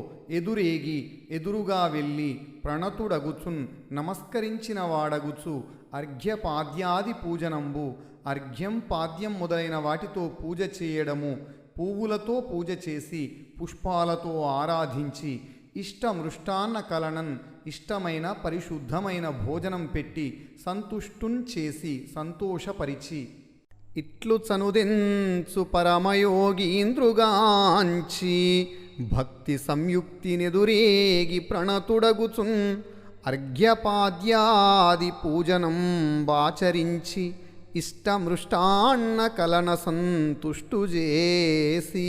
ఎదురుగా వెళ్ళి ప్రణతుడగుచున్ నమస్కరించిన వాడగుచు అర్ఘ్యపాద్యాది పూజనంబు అర్ఘ్యం పాద్యం మొదలైన వాటితో పూజ చేయడము పువ్వులతో పూజ చేసి పుష్పాలతో ఆరాధించి ఇష్టమృష్టాన్న కలనన్ ఇష్టమైన పరిశుద్ధమైన భోజనం పెట్టి సంతుష్టున్ చేసి సంతోషపరిచి. ఇట్లు చనుదెంచు పరమయోగీంద్రుగాంచి భక్తి సంయుక్తినెదురేగి ప్రణతుడగుచున్ అర్ఘ్యపాద్యాది పూజనం బాచరించి ఇష్టమృష్టాన్న కలన సంతుష్టు చేసి.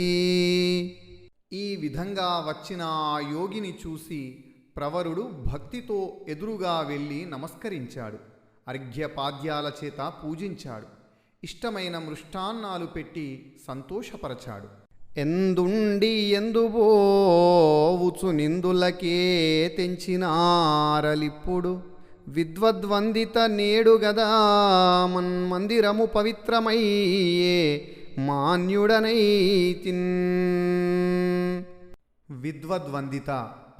ఈ విధంగా వచ్చిన ఆ యోగిని చూసి ప్రవరుడు భక్తితో ఎదురుగా వెళ్ళి నమస్కరించాడు. అర్ఘ్యపాద్యాల చేత పూజించాడు. ఇష్టమైన మృష్టాన్నాలు పెట్టి సంతోషపరచాడు. ఎందుండి ఎందుబోవుచు నిందులకే తెంచినారలిప్పుడు విద్వద్వందిత నేడు గదా మన్మందిరము పవిత్రమయ్యే మాన్యుడనైతిన్. విద్వద్వందిత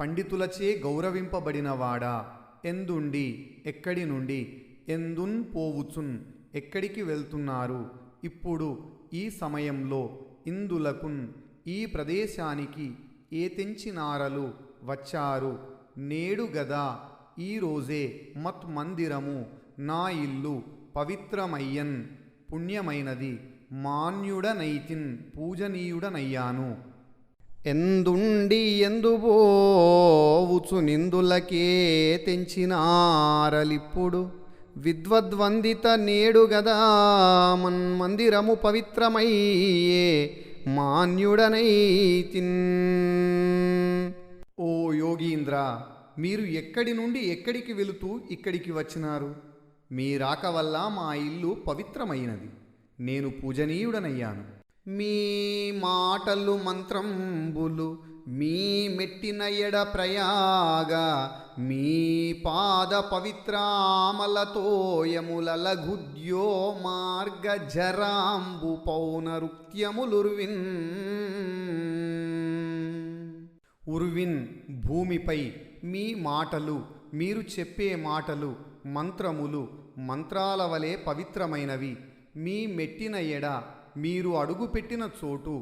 పండితులచే గౌరవింపబడినవాడా, ఎందుండి ఎక్కడి నుండి, ఎందున్ పోవుచున్ ఎక్కడికి వెళ్తున్నారు, ఇప్పుడు ఈ సమయంలో, ఇందులకున్ ఈ ప్రదేశానికి ఏ తెంచినారలు వచ్చారు, నేడు గదా ఈరోజే మత్ మందిరము నా ఇల్లు పవిత్రమయ్యన్ పుణ్యమైనది, మాన్యుడనైతిన్ పూజనీయుడనయ్యాను. ఎందుండి ఎందుబోవుచు నిందులకే తెంచినారలిప్పుడు విద్వద్వందిత నేడు గదా మన్మందిరము పవిత్రమయ్యే మాన్యుడనైతిన్. ఓ యోగీంద్ర, మీరు ఎక్కడి నుండి ఎక్కడికి వెళుతూ ఇక్కడికి వచ్చినారు? మీ రాక వల్ల మా ఇల్లు పవిత్రమైనది, నేను పూజనీయుడనయ్యాను. మీ మాటలు మంత్రంబులు మీ మెట్టిన ఎడ ప్రయాగ మీ పాద పవిత్రామలతోయముల లఘుద్యో మార్గ జరాంబు పౌనరుక్త్యములుర్విన్. ఉర్విన్ భూమిపై మీ మాటలు, మీరు చెప్పే మాటలు మంత్రములు మంత్రాల వలె పవిత్రమైనవి. మీ మెట్టిన ఎడ మీరు అడుగుపెట్టిన చోటు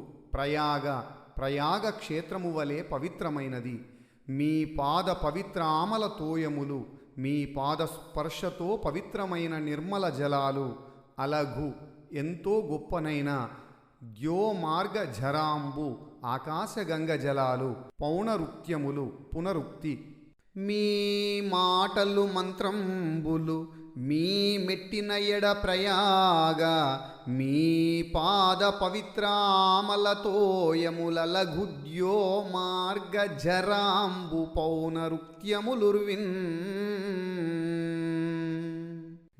ప్రయాగ క్షేత్రము వలె పవిత్రమైనది. మీ పాద పవిత్ర ఆమల తోయములు, మీ పాద స్పర్శతో పవిత్రమైన నిర్మల జలాలు, అలఘు ఎంతో గొప్పనైన ద్యోమార్గ జరాంబు ఆకాశగంగ జలాలు, పౌనరుక్త్యములు పునరుక్తి. మీ మాటలు మంత్రంబులు మీ మెట్టిన ఎడ ప్రయాగ మీ పాద పవిత్రామలతోయముల లఘుద్యో మార్గ జరాంబు పౌనరుక్త్యములుర్విన్.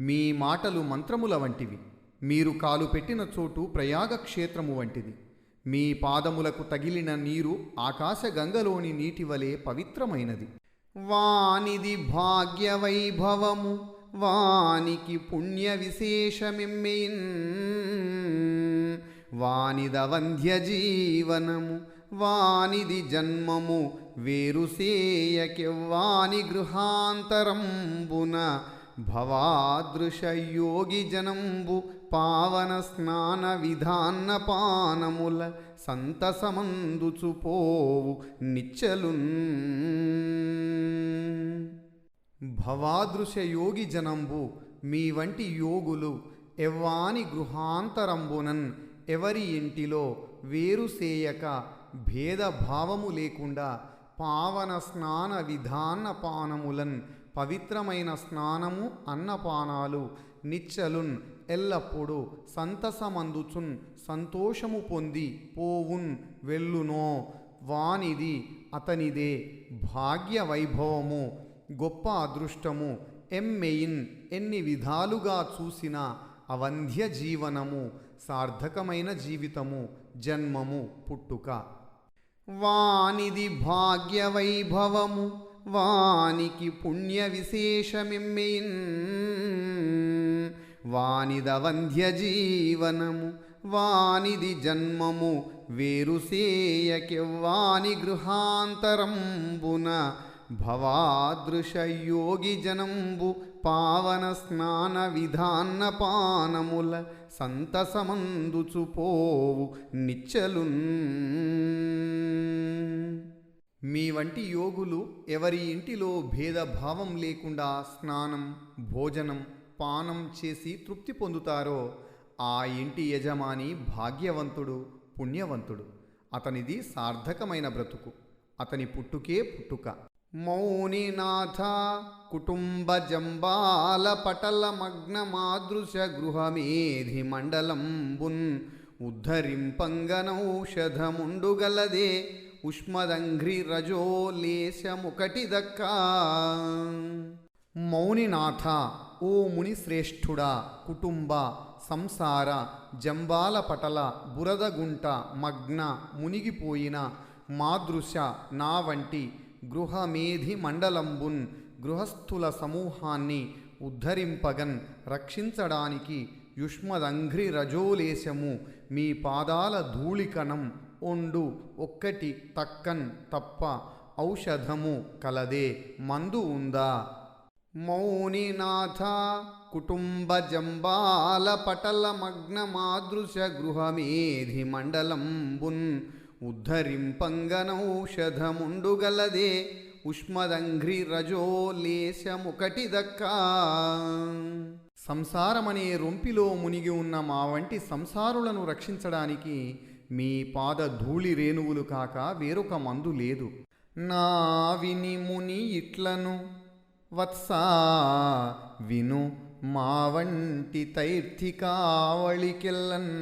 మీ మాటలు మంత్రముల వంటివి, మీరు కాలు పెట్టిన చోటు ప్రయాగ క్షేత్రము వంటిది. మీ పాదములకు తగిలిన నీరు ఆకాశగంగలోని నీటి వలె పవిత్రమైనది. వానిది భాగ్య వైభవము వానికి పుణ్య విశేషమిమ్మెయిన్. వానిదవంధ్య జీవనము వానిది జన్మము వేరుసేయకెవ్వాని గృహాంతరంబున భవాదృశయోగి జనంబు పావన స్నాన విధాన్న పానముల సంతసమందుచుపోవు నిచ్చలున్. భవాదృశ యోగి జనంబు మీ వంటి యోగులు ఎవ్వాని గృహాంతరంబునన్ ఎవరి ఇంటిలో వేరుసేయక భేదభావము లేకుండా పావన స్నాన విధాన పానములన్ పవిత్రమైన స్నానము అన్నపానాలు నిచ్చలున్ ఎల్లప్పుడూ సంతసమందుచున్ సంతోషము పొంది పోవున్ వెళ్ళునో వానిది అతనిదే భాగ్య వైభవము గొప్ప అదృష్టము ఎమ్మెయిన్ ఎన్ని విధాలుగా చూసిన అవంధ్య జీవనము సార్థకమైన జీవితము జన్మము పుట్టుక. వానిది భాగ్య వైభవము వానికి పుణ్య విశేషమిమ్మెయిన్. వానిదవంధ్య జీవనము వానిది జన్మము వేరుసేయకెవ్వాని గృహాంతరంబున భవాదృశయోగి జనంబు పావన స్నాన విధాన్న పానముల సంతసమందుచుపోవు నిచ్చలున్. మీ వంటి యోగులు ఎవరి ఇంటిలో భేదభావం లేకుండా స్నానం భోజనం పానం చేసి తృప్తి పొందుతారో ఆ ఇంటి యజమాని భాగ్యవంతుడు పుణ్యవంతుడు. అతనిది సార్థకమైన బ్రతుకు, అతని పుట్టుకే పుట్టుక. మౌనినాథ కుటుంబ జంబాల పటల మగ్న మాదృశ గృహమేధి మండలంబున్ ఉద్ధరింపంగనౌషధముండుగలదే ఉష్మదంఘ్రి రజోలేశముకటి దక్కా. మౌనినాథ, ఓ ముని శ్రేష్ఠుడా, కుటుంబ సంసార జంబాల పటల బురదగుంట మగ్న మునిగిపోయిన మాదృశ నా వంటి గృహమేధి మండలంబున్ గృహస్థుల సమూహాన్ని ఉద్ధరింపగన్ రక్షించడానికి యుష్మదంఘ్రి రజోలేశము మీ పాదాల ధూళికణం ఒండు ఒక్కటి తక్కన్ తప్ప ఔషధము కలదే, మందు ఉందా. మౌనినాథ కుటుంబ జంబాల పటల మగ్న మాదృశ గృహమేధి మండలంబున్ ఉద్ధరింపంగనౌషధముండుగలదే ఉష్మదంఘ్రి రజోలేశముకటి దక్కా. సంసారమనే రొంపిలో మునిగి ఉన్న మా వంటి సంసారులను రక్షించడానికి మీ పాద ధూళి రేణువులు కాక వేరొక మందు లేదు. నా విని ముని ఇట్లను వత్సా విను మా వంటి తైర్థికావళికెల్లన్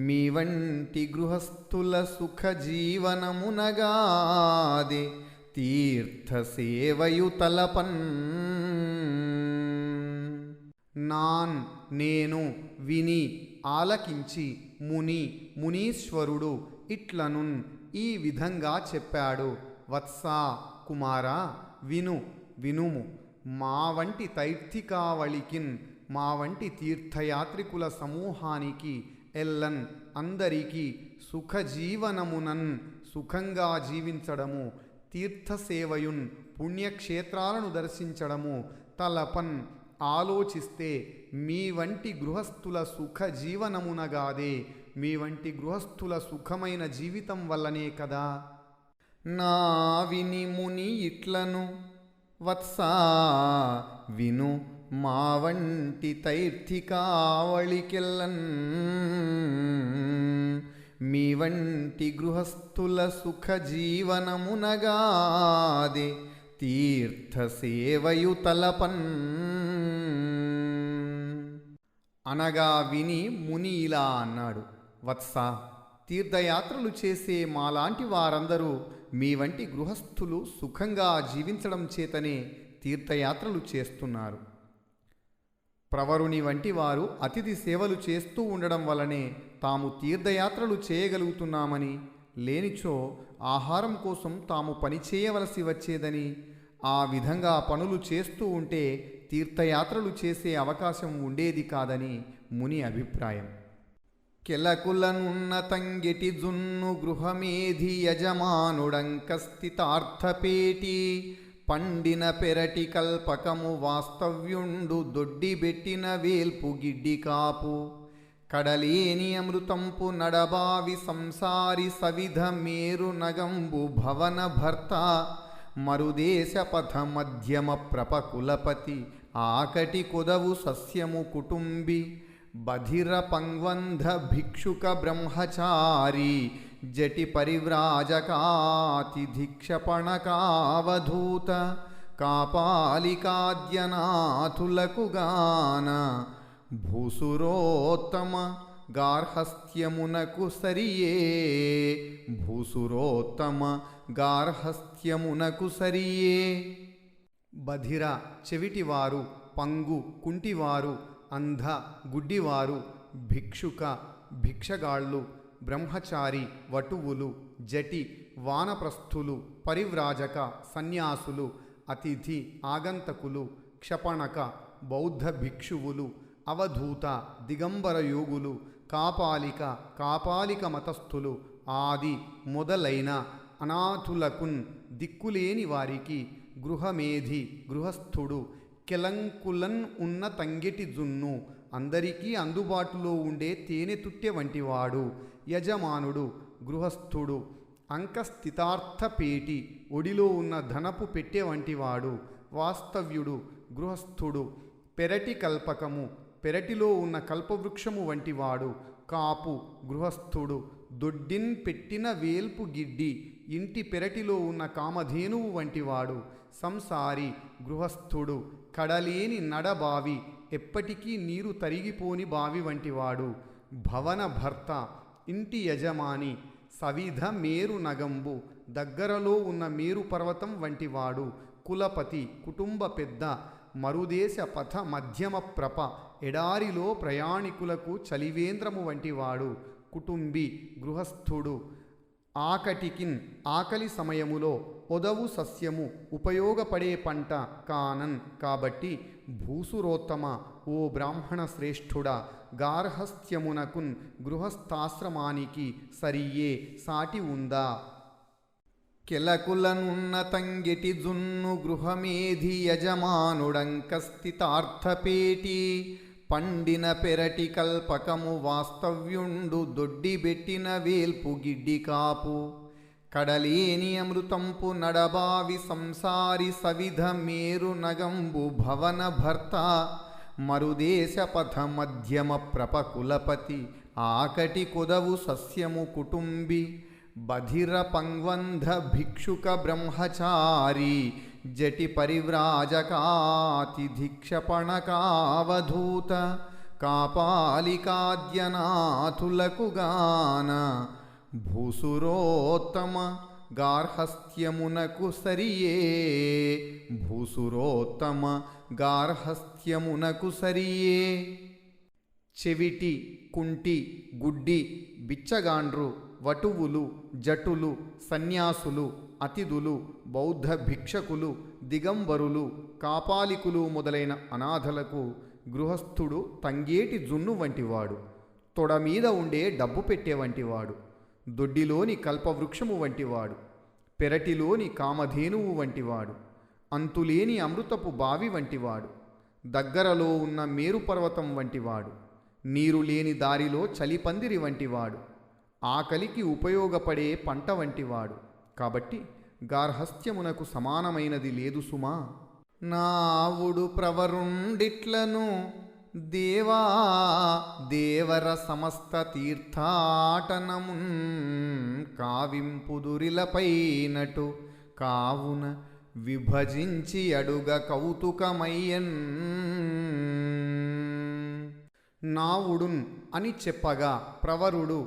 మీ వంటి గృహస్థుల సుఖ జీవనమునగాదే తీర్థ సేవయు తలపన్. నాన్ నేను విని ఆలకించి మునీశ్వరుడు ఇట్లనున్ ఈ విధంగా చెప్పాడు. వత్సా కుమారా, వినుము. మా వంటి తైర్థికావళికిన్ మా వంటి తీర్థయాత్రికుల సమూహానికి ఎల్లన్ అందరికీ సుఖజీవనమునన్ సుఖంగా జీవించడము, తీర్థసేవయున్ పుణ్యక్షేత్రాలను దర్శించడము, తలపన్ ఆలోచిస్తే మీ వంటి గృహస్థుల సుఖ జీవనమునగాదే మీ వంటి గృహస్థుల సుఖమైన జీవితం వల్లనే కదా. నా విని ముని ఇట్లను వత్సా విను మా వంటి తైర్థికావళికెల్లన్ మీ వంటి గృహస్థుల సుఖ జీవనమునగాదే తీర్థ సేవయు తలపన్. అనగా విని ముని ఇలా అన్నాడు. వత్స, తీర్థయాత్రలు చేసే మాలాంటి వారందరూ మీ వంటి గృహస్థులు సుఖంగా జీవించడం చేతనే తీర్థయాత్రలు చేస్తున్నారు. ప్రవరుని వంటి వారు అతిథి సేవలు చేస్తూ ఉండడం వల్లనే తాము తీర్థయాత్రలు చేయగలుగుతున్నామని, లేనిచో ఆహారం కోసం తాము పని చేయవలసి వచ్చేదని, ఆ విధంగా పనులు చేస్తూ ఉంటే తీర్థయాత్రలు చేసే అవకాశం ఉండేది కాదని ముని అభిప్రాయం. కెలకులనున్న తంగిటి జున్ను గృహమేధి యజమానుడంకస్థితార్థపేటి పండిన పెరటి కల్పకము వాస్తవ్యుండు దొడ్డిబెట్టిన వేల్పు గిడ్డి కాపు కడలేని అమృతంపు నడబావి సంసారి సవిధ మేరు నగంబు భవన భర్త మరుదేశ పథ మధ్యమ ప్రపకులపతి ఆకటి కొదవు సస్యము కుటుంబి బధిర పంగ్వంధ భిక్షుక బ్రహ్మచారి జటి పరివ్రాజకాతిధిక్షపణకావధూత కాపాలికాద్యనాథులకు గాన భూసురోత్తమ గార్హస్థ్యమునకు సరియే భూసురోత్తమ గార్హస్థ్యమునకు సరియే. బధిర చెవిటివారు, పంగు కుంటివారు, అంధ గుడ్డివారు, భిక్షుక భిక్షగాళ్ళు, బ్రహ్మచారి వటువులు, జటి వానప్రస్థులు, పరివ్రాజక సన్యాసులు, అతిథి ఆగంతకులు, క్షపణక బౌద్ధ భిక్షువులు, అవధూత దిగంబర యోగులు, కాపాలిక మతస్థులు ఆది మొదలైన అనాథులకున్ దిక్కులేని వారికి గృహమేధి గృహస్థుడు కెలంకులన్ ఉన్న తంగెటి జున్ను అందరికీ అందుబాటులో ఉండే తేనె తుట్టె వంటివాడు, యజమానుడు గృహస్థుడు, అంకస్థితార్థపేటి ఒడిలో ఉన్న ధనపు పెట్టె వంటివాడు, వాస్తవ్యుడు గృహస్థుడు, పెరటి కల్పకము పెరటిలో ఉన్న కల్పవృక్షము వంటివాడు. కాపు గృహస్థుడు. దొడ్డిన్ పెట్టిన వేల్పు గిడ్డి ఇంటి పెరటిలో ఉన్న కామధేనువు వంటివాడు. సంసారి గృహస్థుడు. కడలేని నడబావి ఎప్పటికీ నీరు తరిగిపోని బావి వంటివాడు. భవన భర్త ఇంటి యజమాని. సవిధ మేరు నగంబు దగ్గరలో ఉన్న మేరు పర్వతం వంటివాడు. కులపతి కుటుంబ పెద్ద. మరుదేశ పథ మధ్యమ ప్రప ఎడారిలో ప్రయాణికులకు చలివేంద్రము వంటివాడు. కుటుంబి గృహస్థుడు. ఆకటికిన్ ఆకలి సమయములో పొదవు సస్యము ఉపయోగపడే పంట కానన్ కాబట్టి భూసురోత్తమ ఓ బ్రాహ్మణ శ్రేష్ఠుడా గార్హస్థ్యమునకున్ గృహస్థాశ్రమానికి సరియే సాటి ఉందా. కెలకులనున్న తంగిటి జున్ను గృహమేధి యజమానుడంకస్థితార్థపేటి పండిన పెరటి కల్పకము వాస్తవ్యుండు దొడ్డిబెట్టిన వేల్పు గిడ్డి కాపు కడలేని అమృతంపు నడబావి సంసారి సవిధ మేరు నగంబు భవన భర్త మరుదేశ పథ మధ్యమ ప్రపకులపతి ఆకటి కొదవు సస్యము కుటుంబి బధిర పంగ్వంధ భిక్షుక బ్రహ్మచారి జటి పరివ్రాజకాతిధిక్షపణకావధూత కాపాలికాద్యనాథులకు గాన భూసురోత్తమ గార్హస్థ్యమునకు సరియే భూసురోత్తమ గార్హస్థ్యమునకు సరియే. చెవిటి కుంటి గుడ్డి బిచ్చగాండ్రు వటువులు జటులు సన్యాసులు అతిథులు బౌద్ధ భిక్షకులు దిగంబరులు కాపాలికులు మొదలైన అనాథలకు గృహస్థుడు తంగేటి జున్ను వంటివాడు. తొడ మీద ఉండే డబ్బు పెట్టే వంటివాడు. దొడ్డిలోని కల్పవృక్షము వంటివాడు. పెరటిలోని కామధేనువు వంటివాడు. అంతులేని అమృతపు బావి వంటివాడు. దగ్గరలో ఉన్న మేరు పర్వతం వంటివాడు. నీరు లేని దారిలో చలిపందిరి వంటివాడు. ఆకలికి ఉపయోగపడే పంట వంటివాడు. కాబట్టి గార్హస్థ్యమునకు సమానమైనది లేదు సుమా. నావుడు ప్రవరుండిట్లను దేవా దేవర సమస్త తీర్థాటనమున్ కావింపుదురిలపైనటు కావున విభజించి అడుగ కౌతుకమయ్యన్. నావుడున్ అని చెప్పగా ప్రవరుడు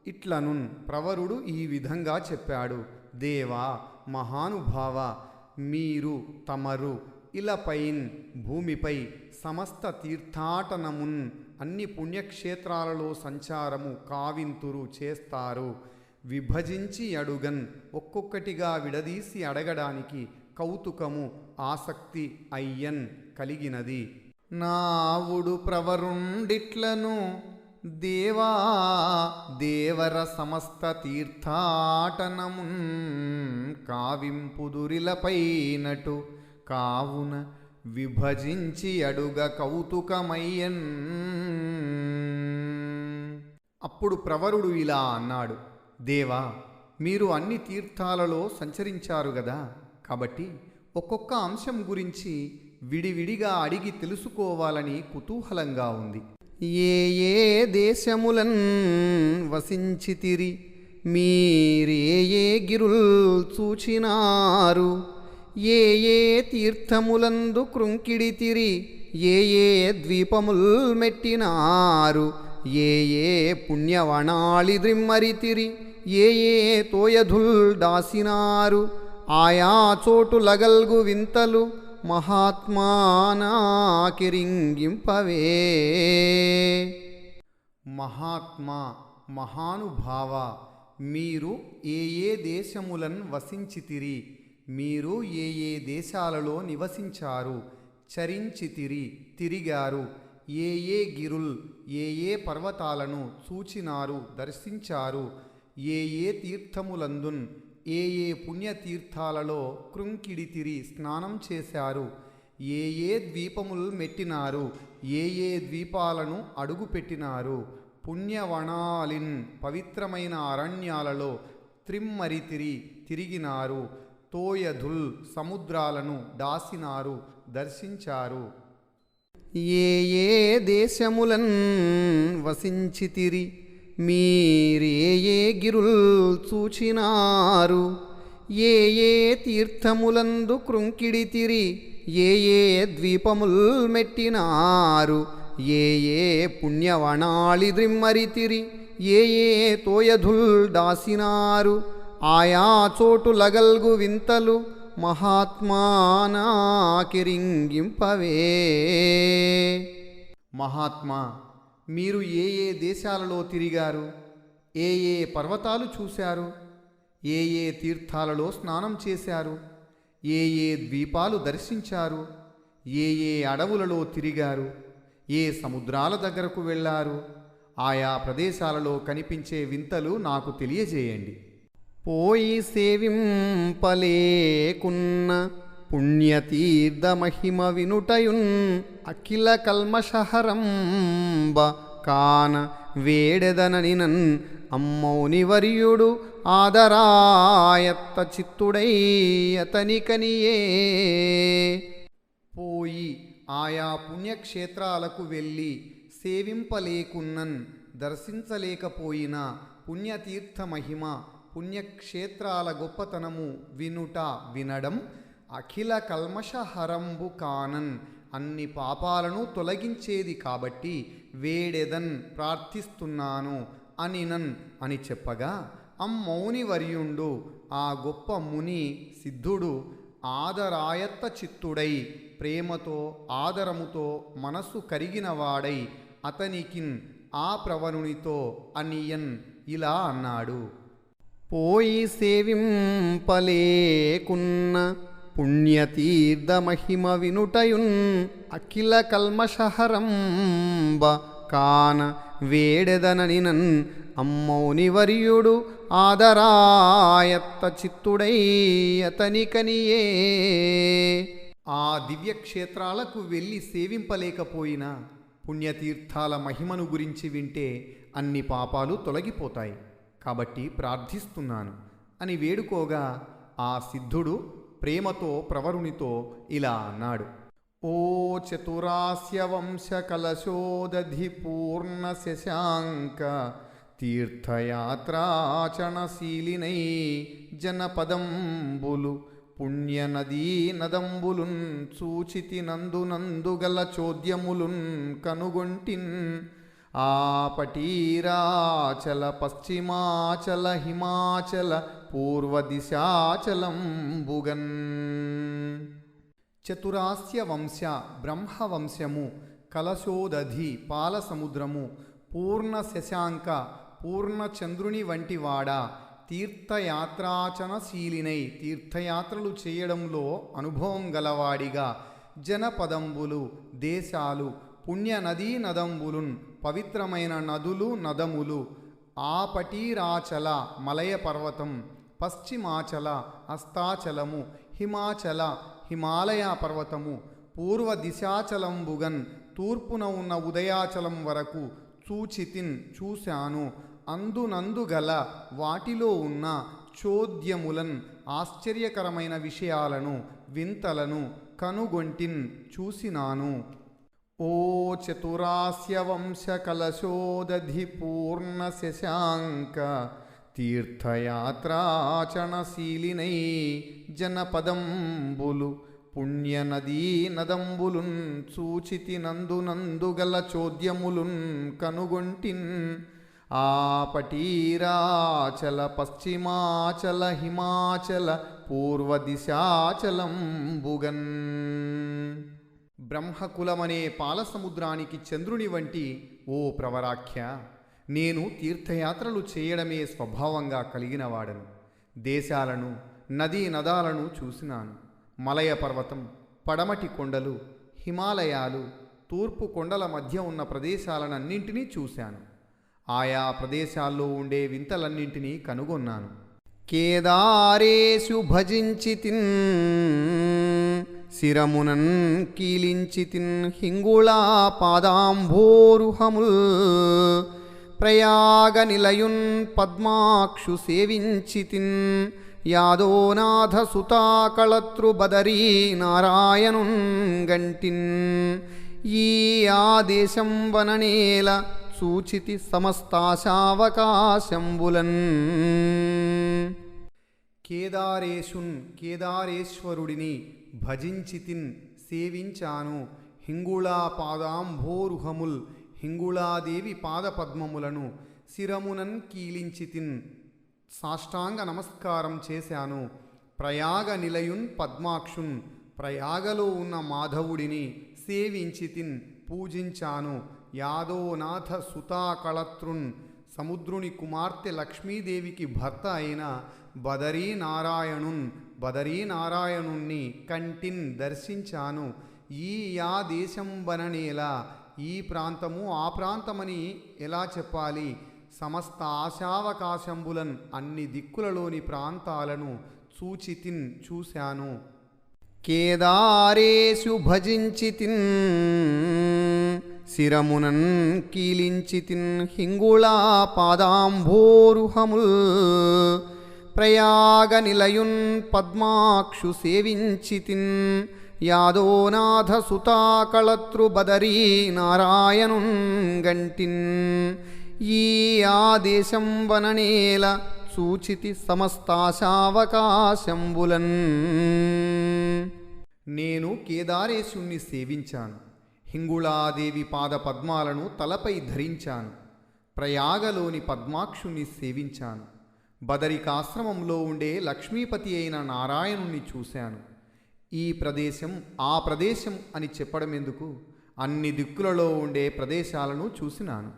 ఇట్లనున్ ప్రవరుడు ఈ విధంగా చెప్పాడు. దేవా మహానుభావ మీరు తమరు ఇలపైన్ భూమిపై సమస్త తీర్థాటనమున్ అన్ని పుణ్యక్షేత్రాలలో సంచారము కావింతురు చేస్తారు. విభజించి అడుగన్ ఒక్కొక్కటిగా విడదీసి అడగడానికి కౌతుకము ఆసక్తి అయ్యన్ కలిగినది. నావుడు ప్రవరుండిట్లను దేవా దేవర సమస్త తీర్థాటనమున్ కావింపుదురిలపైనటు కావున విభజించి అడుగ కౌతుకమయ్యన్. అప్పుడు ప్రవరుడు ఇలా అన్నాడు. దేవా మీరు అన్ని తీర్థాలలో సంచరించారు గదా, కాబట్టి ఒక్కొక్క అంశం గురించి విడివిడిగా అడిగి తెలుసుకోవాలని కుతూహలంగా ఉంది. ఏ ఏ దేశములన్ వసించితిరి మీరే ఏ గిరుల్ చూచినారు ఏ ఏ తీర్థములందు కృంకిడితిరి ఏ ఏ ద్వీపముల్ మెట్టినారు ఏ ఏ పుణ్యవనాళి ద్రిమ్మరితిరి ఏ ఏ తోయధుల్ దాసినారు ఆయా చోటు లగల్గు వింతలు మహాత్మానాకిరింగింపవే. మహాత్మా మహానుభావ మీరు ఏ ఏ దేశములన్ వసించితిరి మీరు ఏ ఏ దేశాలలో నివసించారు చరించితిరి తిరిగారు ఏ ఏ గిరుల్ ఏ ఏ పర్వతాలను చూచినారు దర్శించారు ఏ ఏ తీర్థములందున్ ఏ ఏ పుణ్యతీర్థాలలో కృంకిడితిరి స్నానం చేశారు ఏ ఏ ద్వీపములు మెట్టినారు ఏ ఏ ద్వీపాలను అడుగుపెట్టినారు పుణ్యవనాలిన్ పవిత్రమైన అరణ్యాలలో త్రిమ్మరితిరి తిరిగినారు తోయధుల్ సముద్రాలను దాసినారు దర్శించారు. ఏ ఏ దేశములన్ వసించితిరి మీరే ఏ గిరుల్ చూచినారు ఏ ఏ తీర్థములందు కృంకిడితిరి ఏ ఏ ద్వీపముల్ మెట్టినారు ఏ ఏ పుణ్యవనాళి ద్రిమ్మరితిరి ఏ ఏ తోయధుల్ దాసినారు ఆయా చోటు లగల్గు వింతలు మహాత్మానాకిరింగింపవే. మహాత్మా, మీరు ఏ ఏ దేశాలలో తిరిగారు, ఏ ఏ పర్వతాలు చూశారు, ఏ ఏ తీర్థాలలో స్నానం చేశారు, ఏ ఏ ద్వీపాలు దర్శించారు, ఏ ఏ అడవులలో తిరిగారు, ఏ సముద్రాల దగ్గరకు వెళ్ళారు, ఆయా ప్రదేశాలలో కనిపించే వింతలు నాకు తెలియజేయండి. పోయి సేవింపలేకున్న పుణ్యతీర్థమహిమ వినుటయున్ అఖిల కల్మషహరంబ కాన వేడెదననినన్ అమ్మౌనివర్యుడు ఆదరాయత్త చిత్తుడై అతనికనియే. పోయి ఆయా పుణ్యక్షేత్రాలకు వెళ్ళి సేవింపలేకున్నన్ దర్శించలేకపోయిన పుణ్యతీర్థ మహిమ పుణ్యక్షేత్రాల గొప్పతనము వినుట వినడం అఖిల కల్మషహరంబు కానన్ అన్ని పాపాలను తొలగించేది కాబట్టి వేడెదన్ ప్రార్థిస్తున్నాను అనినన్ అని చెప్పగా అమ్మౌనివర్యుండు ఆ గొప్ప ముని సిద్ధుడు ఆదరాయత్త చిత్తుడై ప్రేమతో ఆదరముతో మనస్సు కరిగినవాడై అతనికిన్ ఆ ప్రవరునితో అనియన్ ఇలా అన్నాడు. పోయి సేవింపలేకున్న పుణ్యతీర్థమహిమ వినుటయున్ అఖిల కల్మషహరంబ కాన వేడెదననినన్ అమ్మౌనివర్యుడు ఆదరాయత్త చిత్తుడై అతనికనియే. ఆ దివ్యక్షేత్రాలకు వెళ్ళి సేవింపలేకపోయినా పుణ్యతీర్థాల మహిమను గురించి వింటే అన్ని పాపాలు తొలగిపోతాయి కాబట్టి ప్రార్థిస్తున్నాను అని వేడుకోగా ఆ సిద్ధుడు ప్రేమతో ప్రవరునితో ఇలా అన్నాడు. ఓ చతురాస్య వంశ కలశోదధి పూర్ణ శశాంక తీర్థయాత్రాచరణశీలినై జనపదంబులు పుణ్యనదీ నదంబులున్ సూచితి నందుగల చోద్యములున్ కనుగొంటిన్ ఆ పటీరాచల పశ్చిమాచల హిమాచల పూర్వదిశాచలంబుగన్. చతురాస్య వంశ బ్రహ్మవంశము, కలశోదధి పాలసముద్రము, పూర్ణ శశాంక పూర్ణచంద్రుని వంటివాడ, తీర్థయాత్రాచనశీలినై తీర్థయాత్రలు చేయడంలో అనుభవం గలవాడిగా, జనపదంబులు దేశాలు, పుణ్యనదీ నదంబులున్ పవిత్రమైన నదులు నదములు, ఆపటీరాచల మలయ పర్వతం, పశ్చిమాచల అస్తాచలము, హిమాచల హిమాలయ పర్వతము, పూర్వ దిశాచలంబుగన్ తూర్పున ఉన్న ఉదయాచలం వరకు చూచితిన్ చూశాను, అందునందుగల వాటిలో ఉన్న చోద్యములన్ ఆశ్చర్యకరమైన విషయాలను వింతలను కనుగొంటిన్ చూసినాను. ఓ చతురాస్య వంశ కలశోదధి పూర్ణ శశాంక తీర్థయాత్రాచరణశీలినై జనపదంబులు పుణ్యనదీ నదంబులున్ సూచితి నందుగల చోద్యములున్ కనుగొంటిన్ ఆ పటీరాచల పశ్చిమాచల హిమాచల పూర్వదిశాచలంబుగన్. బ్రహ్మకులమనే పాలసముద్రానికి చంద్రుని వంటి ఓ ప్రవరాఖ్య, నేను తీర్థయాత్రలు చేయడమే స్వభావంగా కలిగినవాడను. దేశాలను నదీ నదాలను చూసినాను. మలయ పర్వతం, పడమటి కొండలు, హిమాలయాలు, తూర్పు కొండల మధ్య ఉన్న ప్రదేశాలనన్నింటినీ చూశాను. ఆయా ప్రదేశాల్లో ఉండే వింతలన్నింటినీ కనుగొన్నాను. కేదారేషు భజించితిన్ శిరమునన్ కీలించితిన్ హింగుళా పాదాంభోరుహముల్ ప్రయాగ నిలయున్ పద్మాక్షు సేవించితిన్ యాదోనాథ సుతాకళత్రు బదరీ నారాయణున్ గంటిన్ ఈ ఆదేశం వననేల సూచితి సమస్తాశావకాశంబులన్. కేదారేశ్వరుడిని భజించితిన్ సేవించాను. హింగుళా పాదాంభోరుహముల్ హింగుళాదేవి పాదపద్మములను శిరమునన్ కీలించితిన్ సాష్టాంగ నమస్కారం చేశాను. ప్రయాగ నిలయున్ పద్మాక్షున్ ప్రయాగలో ఉన్న మాధవుడిని సేవించితిన్ పూజించాను. యాదోనాథ సుతాకళత్రున్ సముద్రుని కుమార్తె లక్ష్మీదేవికి భర్త అయిన బదరీనారాయణుణ్ణి కంటిన్ దర్శించాను. ఈ యా దేశం వననేలా ఈ ప్రాంతము ఆ ప్రాంతమని ఎలా చెప్పాలి? సమస్త ఆశావకాశంబులన్ అన్ని దిక్కులలోని ప్రాంతాలను చూచితిన్ చూశాను. కేదారేషు భజించితిన్ శిరమునన్ కీలించితిన్ హింగుళా పాదాంభోరుహముల్ ప్రయాగ నిలయున్ పద్మాక్షు సేవించితిన్ యాదోనాథ సుతాకళత్రు బదరీ నారాయణున్ గంటిన్. ఈ ఆదేశం వననేల సూచితి సమస్తాశావకాశంబులన్. నేను కేదారేశుణ్ణి సేవించాను. హింగుళాదేవి పాద పద్మాలను తలపై ధరించాను. ప్రయాగలోని పద్మాక్షుణ్ణి సేవించాను. బదరికాశ్రమంలో ఉండే లక్ష్మీపతి అయిన నారాయణుణ్ణి చూశాను. ఈ ప్రదేశం ఆ ప్రదేశం అని చెప్పడం ఎందుకు? అన్ని దిక్కులలో ఉండే ప్రదేశాలను చూసినాను.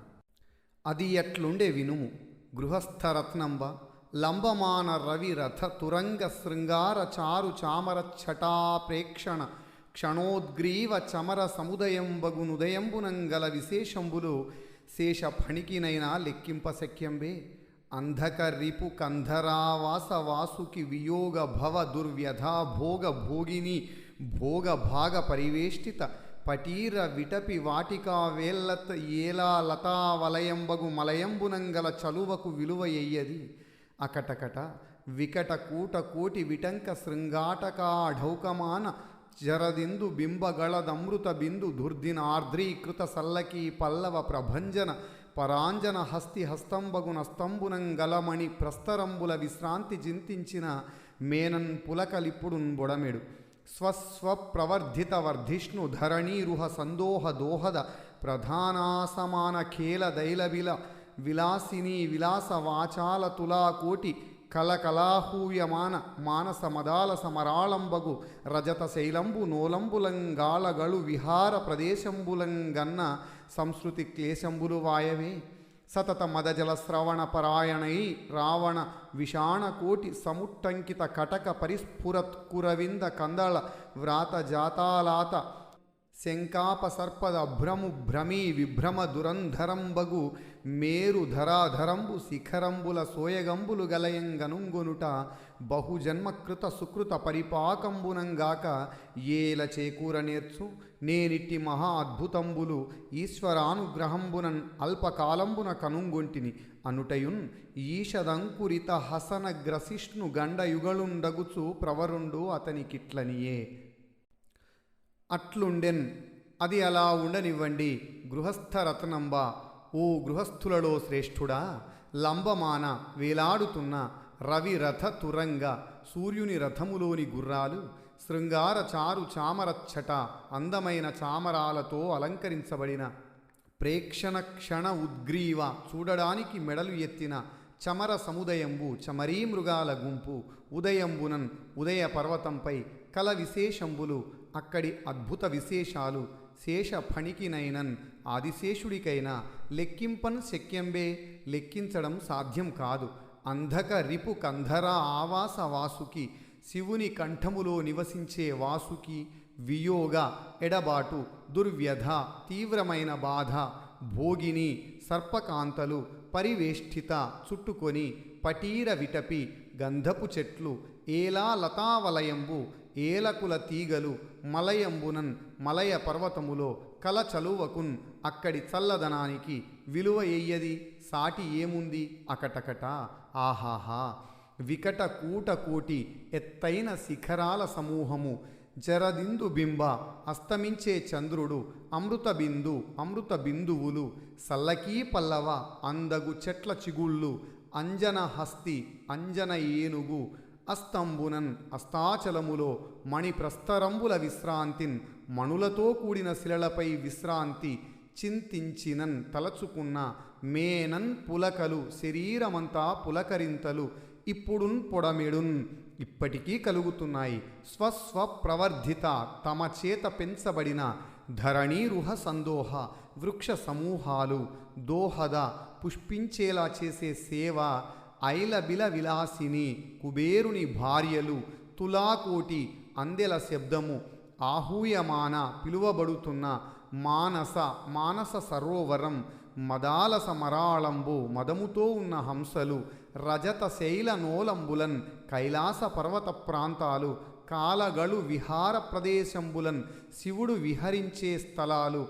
అది ఎట్లుండే వినుము. గృహస్థరత్నంబ లంబమాన రవి రథ తురంగ శృంగార చారు చామర ఛటా ప్రేక్షణ క్షణోద్గ్రీవ చమర సముదయంబగునుదయంబునంగల విశేషంబులు శేష ఫణికినైనా లెక్కింపశక్యంబే. అంధక రిపు కంధరావాస వాసుకి వియోగ భవ దుర్వ్యధా భోగ భోగిని భోగ భాగ పరివేష్టిత పటీర విటపి వాటికా వేల్లత ఏలా లతా వలయంబగు మలయంబునంగల చలువకు విలువ ఎయ్యది. అకటకట వికట కూట కోటి విటంక శృంగాటకా ఢౌకమాన జరదిందు బింబగళదమృత బిందు దుర్దినార్ద్రీకృత సల్లకీ పల్లవ ప్రభంజన పరాంజన హస్తి హస్తంబగున స్తంభునంగలమణి ప్రస్తరంబుల విశ్రాంతి జింతించిన మేనన్ పులకలిప్పుడున్ బొడమెడు స్వస్వప్రవర్ధిత వర్ధిష్ణు ధరణీరుహ సందోహ దోహద ప్రధానాసమాన ఖేల దైలబిల విలాసిని విలాస వాచాల తులాకోటి కలకలాహూయమాన మానస మదాల సమరాళంబగు రజత శైలంబు నోలంబులంగాళగళు విహార ప్రదేశంబులంగన్న సంస్కృతి క్లేశంబులు వాయవే. సతత మదజల శ్రవణ పరాయణై రావణ విషాణ కోటి సముట్టంకిత కటక పరిస్ఫురత్ కురవింద కందళ వ్రాత జాతాలాత శంకాప సర్పద భ్రము భ్రమీ విభ్రమ దురంధరంబగు మేరు ధరాధరంబు శిఖరంబుల సోయగంబులు గలయంగనుంగొనుట బహుజన్మకృత సుకృత పరిపాకంబునంగాక ఏల చేకూర నేర్చు నేనిట్టి మహా అద్భుతంబులు ఈశ్వరానుగ్రహంబునన్ అల్పకాలంబున కనుంగొంటిని అనుటయున్ ఈషదంకురిత హసన గ్రసిష్ణు గండయుగళుండగుచు ప్రవరుండు అతనికిట్లనియే. అట్లుండెన్. అది అలా ఉండనివ్వండి. గృహస్థరత్నంబ ఓ గృహస్థులలో శ్రేష్ఠుడా, లంబమాన వేలాడుతున్న రవి రథ తురంగ సూర్యుని రథములోని గుర్రాలు శృంగార చారు చామరచ్చట అందమైన చామరాలతో అలంకరించబడిన ప్రేక్షణ క్షణ ఉద్గ్రీవ చూడడానికి మెడలు ఎత్తిన చమర సముదయంబు చమరీ మృగాల గుంపు ఉదయంబునన్ ఉదయ పర్వతంపై కల విశేషంబులు అక్కడి అద్భుత విశేషాలు శేష ఫణికినైనన్ ఆదిశేషుడికైనా లెక్కింపన్ శక్యంబే. లెక్కించడం సాధ్యం కాదు. అంధక రిపు కంధర ఆవాస వాసుకి శివుని కంఠములో నివసించే వాసుకి వియోగ ఎడబాటు దుర్వ్యధ తీవ్రమైన బాధ భోగిని సర్పకాంతలు పరివేష్టిత చుట్టుకొని పటీర విటపి గంధపు చెట్లు ఏలా లతావలయంబు ఏలకుల తీగలు మలయంబునన్ మలయ పర్వతములో కల చలువకున్ అక్కడి చల్లదనానికి విలువ ఎయ్యది. సాటి ఏముంది అకటకట. ఆహాహా వికట కూట కోటి ఎత్తైన శిఖరాల సమూహము జరదిందు బింబ అస్తమించే చంద్రుడు అమృత బిందువులు సల్లకీ పల్లవ అందగు చెట్ల చిగుళ్ళు అంజన హస్తి అంజన ఏనుగు అస్తంబునన్ అస్తాచలములో మణిప్రస్తరంబుల విశ్రాంతిన్ మణులతో కూడిన శిలలపై విశ్రాంతి చింతించినన్ తలచుకున్న మేనన్ పులకలు శరీరమంతా పులకరింతలు ఇప్పుడున్ పొడమెడున్ ఇప్పటికీ కలుగుతున్నాయి. స్వస్వ ప్రవర్ధిత తమ చేత పెంచబడిన ధరణీరుహ సందోహ వృక్ష సమూహాలు దోహద పుష్పించేలా చేసే సేవ ఐలబిల విలాసిని కుబేరుని భార్యలు తులాకోటి అందెల శబ్దము ఆహూయమాన పిలువబడుతున్న మానస సరోవరం మదాలస మరాళంబు మదముతో ఉన్న హంసలు రజత శైల నోలంబులన్ కైలాస పర్వత ప్రాంతాలు కాలగళు విహార ప్రదేశంబులన్ శివుడు విహరించే స్థలాలు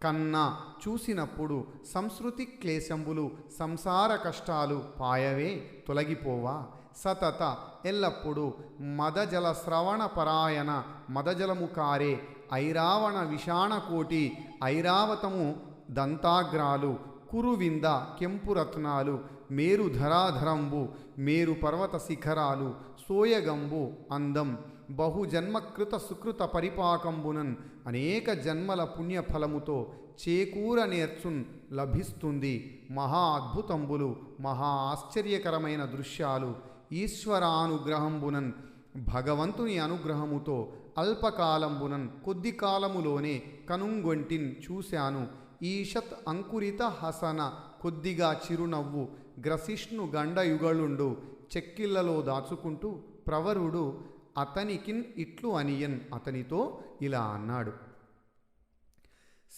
కన్నా చూసినప్పుడు సంస్కృతి క్లేశంబులు సంసార కష్టాలు పాయవే తొలగిపోవా. సతత ఎల్లప్పుడూ మదజల శ్రవణ పరాయణ మదజలము కారే ఐరావణ విషాణకోటి ఐరావతము దంతాగ్రాలు కురువింద కెంపురత్నాలు మేరుధరాధరంబు మేరు పర్వత శిఖరాలు సోయగంబు అందం బహుజన్మకృత సుకృత పరిపాకంబునన్ అనేక జన్మల పుణ్యఫలముతో చేకూర నేర్చున్ లభిస్తుంది. మహా అద్భుతంబులు మహా ఆశ్చర్యకరమైన దృశ్యాలు ఈశ్వరానుగ్రహంబునన్ భగవంతుని అనుగ్రహముతో అల్పకాలంబునన్ కొద్ది కాలములోనే కనుంగొంటిన్ చూశాను. ఈషత్ అంకురిత హసన కొద్దిగా చిరునవ్వు గ్రసిష్ణు గండయుగళుండు చెక్కిళ్లలో దాచుకుంటూ ప్రవరుడు అతనికిన్ ఇట్లు అనియన్ అతనితో ఇలా అన్నాడు.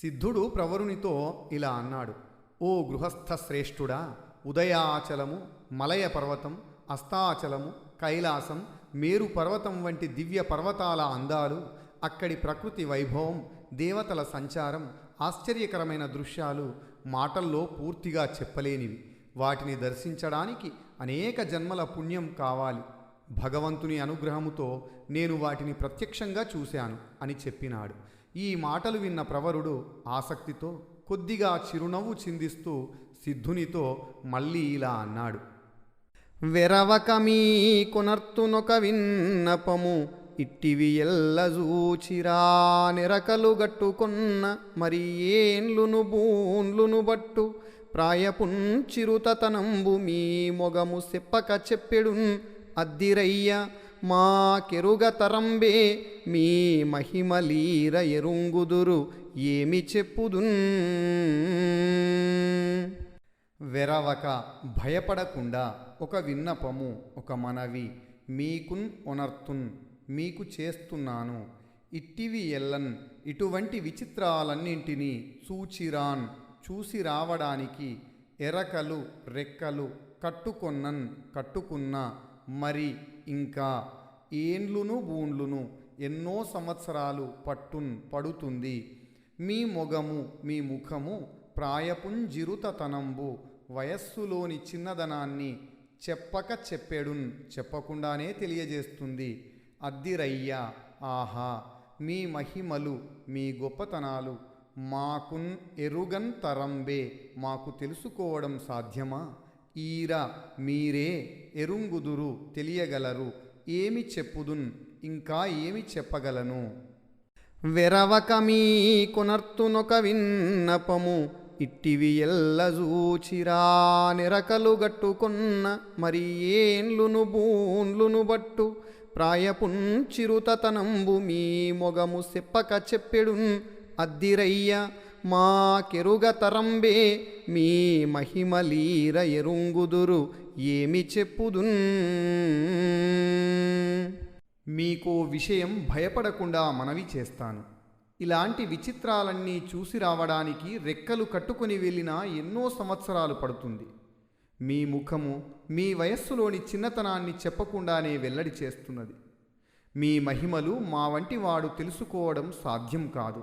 సిద్ధుడు ప్రవరునితో ఇలా అన్నాడు. ఓ గృహస్థ శ్రేష్ఠుడా, ఉదయాచలము మలయ పర్వతం అస్తాచలము కైలాసం మేరు పర్వతం వంటి దివ్య పర్వతాల అందాలు అక్కడి ప్రకృతి వైభవం దేవతల సంచారం ఆశ్చర్యకరమైన దృశ్యాలు మాటల్లో పూర్తిగా చెప్పలేనివి. వాటిని దర్శించడానికి అనేక జన్మల పుణ్యం కావాలి. భగవంతుని అనుగ్రహముతో నేను వాటిని ప్రత్యక్షంగా చూశాను అని చెప్పినాడు. ఈ మాటలు విన్న ప్రవరుడు ఆసక్తితో కొద్దిగా చిరునవ్వు చిందిస్తూ సిద్ధునితో మళ్ళీ ఇలా అన్నాడు. వెరవక మీ కొనర్తునొక విన్నపము ఇట్టివి ఎల్లజూచిరా నెరకలు గట్టుకొన్న మరి ఏండ్లును బూన్లును బట్టు ప్రాయపుంచిరుతనంబు మీ మొగము చెప్పక చెప్పెడున్ అద్దిరయ్య మా కెరుగ తరంబే మీ మహిమలీర ఎరుంగుదురు ఏమి చెప్పుదున్. వెరవక భయపడకుండా ఒక విన్నపము ఒక మనవి మీకున్ ఒనర్తున్ మీకు చేస్తున్నాను. ఇట్టివి ఎల్లన్ ఇటువంటి విచిత్రాలన్నింటినీ చూచిరాన్ చూసి రావడానికి ఎరకలు రెక్కలు కట్టుకొన్నన్ కట్టుకున్న మరి ఇంకా ఏండ్లును బూండ్లును ఎన్నో సంవత్సరాలు పడుతుంది. మీ మొగము మీ ముఖము ప్రాయపుంజిరుతనంబు వయస్సులోని చిన్నదనాన్ని చెప్పక చెప్పెడున్ చెప్పకుండానే తెలియజేస్తుంది. అద్దిరయ్య ఆహా మీ మహిమలు మీ గొప్పతనాలు మాకున్ ఎరుగన్ తరంబే మాకు తెలుసుకోవడం సాధ్యమా. ఈర మీరే ఎరుంగుదురు తెలియగలరు ఏమి చెప్పుదున్ ఇంకా ఏమి చెప్పగలను. వెరవక మీ కొనర్తునొక విన్నపము ఇట్టివి ఎల్లజూచిరా నెరకలు గట్టుకొన్న మరి ఏండ్లును బూన్లును బట్టు ప్రాయపుంచిరుతనంబు మీ మొగము చెప్పక చెప్పెడున్ అద్దిరయ్య మా కెరుగ తరంబే మీ మహిమలీర ఎరుంగుదురు ఏమి చెప్పుదున్. మీకో విషయం భయపడకుండా మనవి చేస్తాను. ఇలాంటి విచిత్రాలన్నీ చూసి రావడానికి రెక్కలు కట్టుకొని వెళ్ళినా ఎన్నో సంవత్సరాలు పడుతుంది. మీ ముఖము మీ వయస్సులోని చిన్నతనాన్ని చెప్పకుండానే వెల్లడి చేస్తున్నది. మీ మహిమలు మా వంటి వాడు తెలుసుకోవడం సాధ్యం కాదు.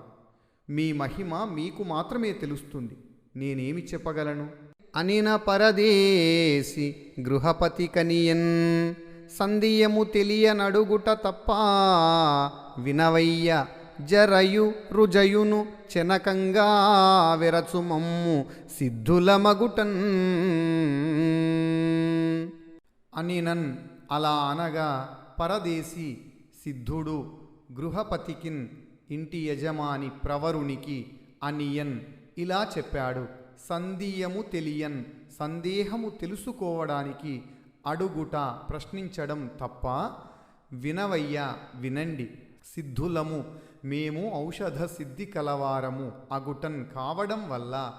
మీ మహిమ మీకు మాత్రమే తెలుస్తుంది. నేనేమి చెప్పగలను. అనిన పరదేశి గృహపతి కనియన్ సంధియము తెలియనడుగుట తప్ప వినవయ్య జరయు రుజయును చెనకంగా వెరచుమమ్ము సిద్ధుల మగుటన్ అనినన్ అలా అనగా పరదేశి సిద్ధుడు గృహపతికిన్ ఇంటి యజమాని ప్రవరునికి అనియన్ ఇలా చెప్పాడు. సందేహము తెలియన్ సందేహము తెలుసుకోవడానికి అడుగుట ప్రశ్నించడం తప్ప. వినవయ్య వినండి. సిద్ధులము మేము ఔషధ సిద్ధి కలవారము అగుటన్ కావడం వల్ల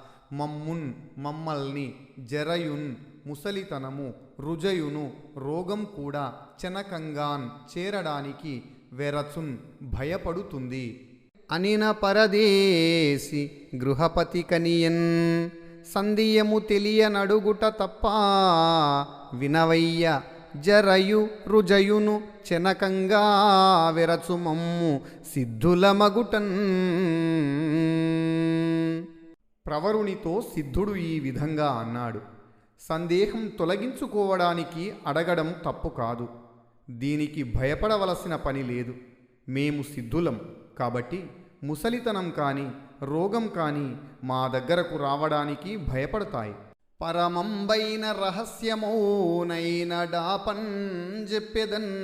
మమ్మల్ని జరయున్ ముసలితనము రుజయును రోగం కూడా చెనకంగాన్ చేరడానికి వెరచున్ భయపడుతుంది. అనిన పరదేశి గృహపతి కనియన్ సందేయము తెలియనడుగుట తప్ప. వినవయ్య జరయు రుజయును చెనకంగా వెరచుమమ్ము సిద్ధుల మగుటన్. ప్రవరునితో సిద్ధుడు ఈ విధంగా అన్నాడు. సందేహం తొలగించుకోవడానికి అడగడం తప్పు కాదు. దీనికి భయపడవలసిన పని లేదు. మేము సిద్ధులం కాబట్టి ముసలితనం కానీ రోగం కానీ మా దగ్గరకు రావడానికి భయపడతాయి. పరమంబైన రహస్యమౌనైన డాపన్ చెప్పెదన్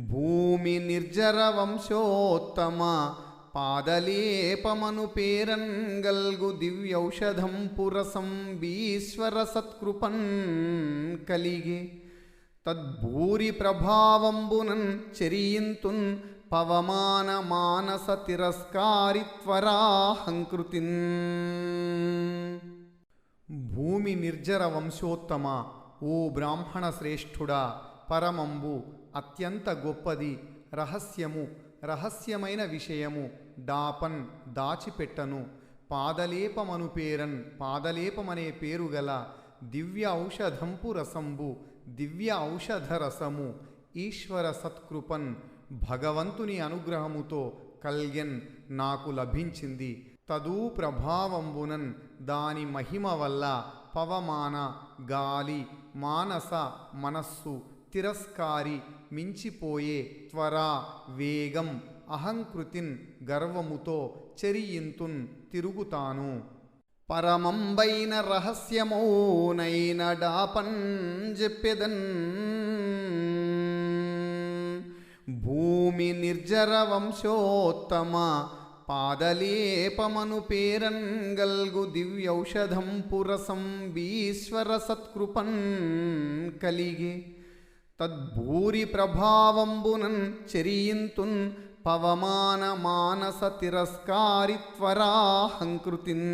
భూమి నిర్జర వంశోత్తమ పాదలేపమను పేరన్ గల్గు దివ్యౌషధం పురసం బీశ్వర సత్కృపన్ కలిగే తద్భూరి ప్రభావంబునన్ చెరియింతున్ పవమాన మానస తిరస్కారిత్వరాహంకృతిన్. భూమి నిర్జర వంశోత్తమ ఓ బ్రాహ్మణ శ్రేష్ఠుడా, పరమంబు అత్యంత గొప్పది రహస్యమైన విషయము డాపన్ దాచిపెట్టను పాదలేపమను పేరన్ పాదలేపమనే పేరు గల దివ్య ఔషధంపు రసంబు దివ్య ఔషధ రసము ఈశ్వర సత్కృపన్ భగవంతుని అనుగ్రహముతో కల్గెన్ నాకు లభించింది. తదూ ప్రభావంబునన్ దాని మహిమ వల్ల పవమాన గాలి మానస మనస్సు తిరస్కారి మించిపోయే త్వర వేగం అహంకృతిన్ గర్వముతో చెరియింతున్ తిరుగుతాను. పరమంబైన రహస్యమౌనైన డాపన్ చెప్పెదన్ భూమి నిర్జర వంశోత్తమ పాదలేపమను పేరన్ గల్గు దివ్యౌషధం పురసం బీశ్వర సత్కృపన్ కలిగే తద్భూరి ప్రభావంబునన్ చెరియింతున్ పవమాన మానస తిరస్కారిత్వరాహంకృతిన్.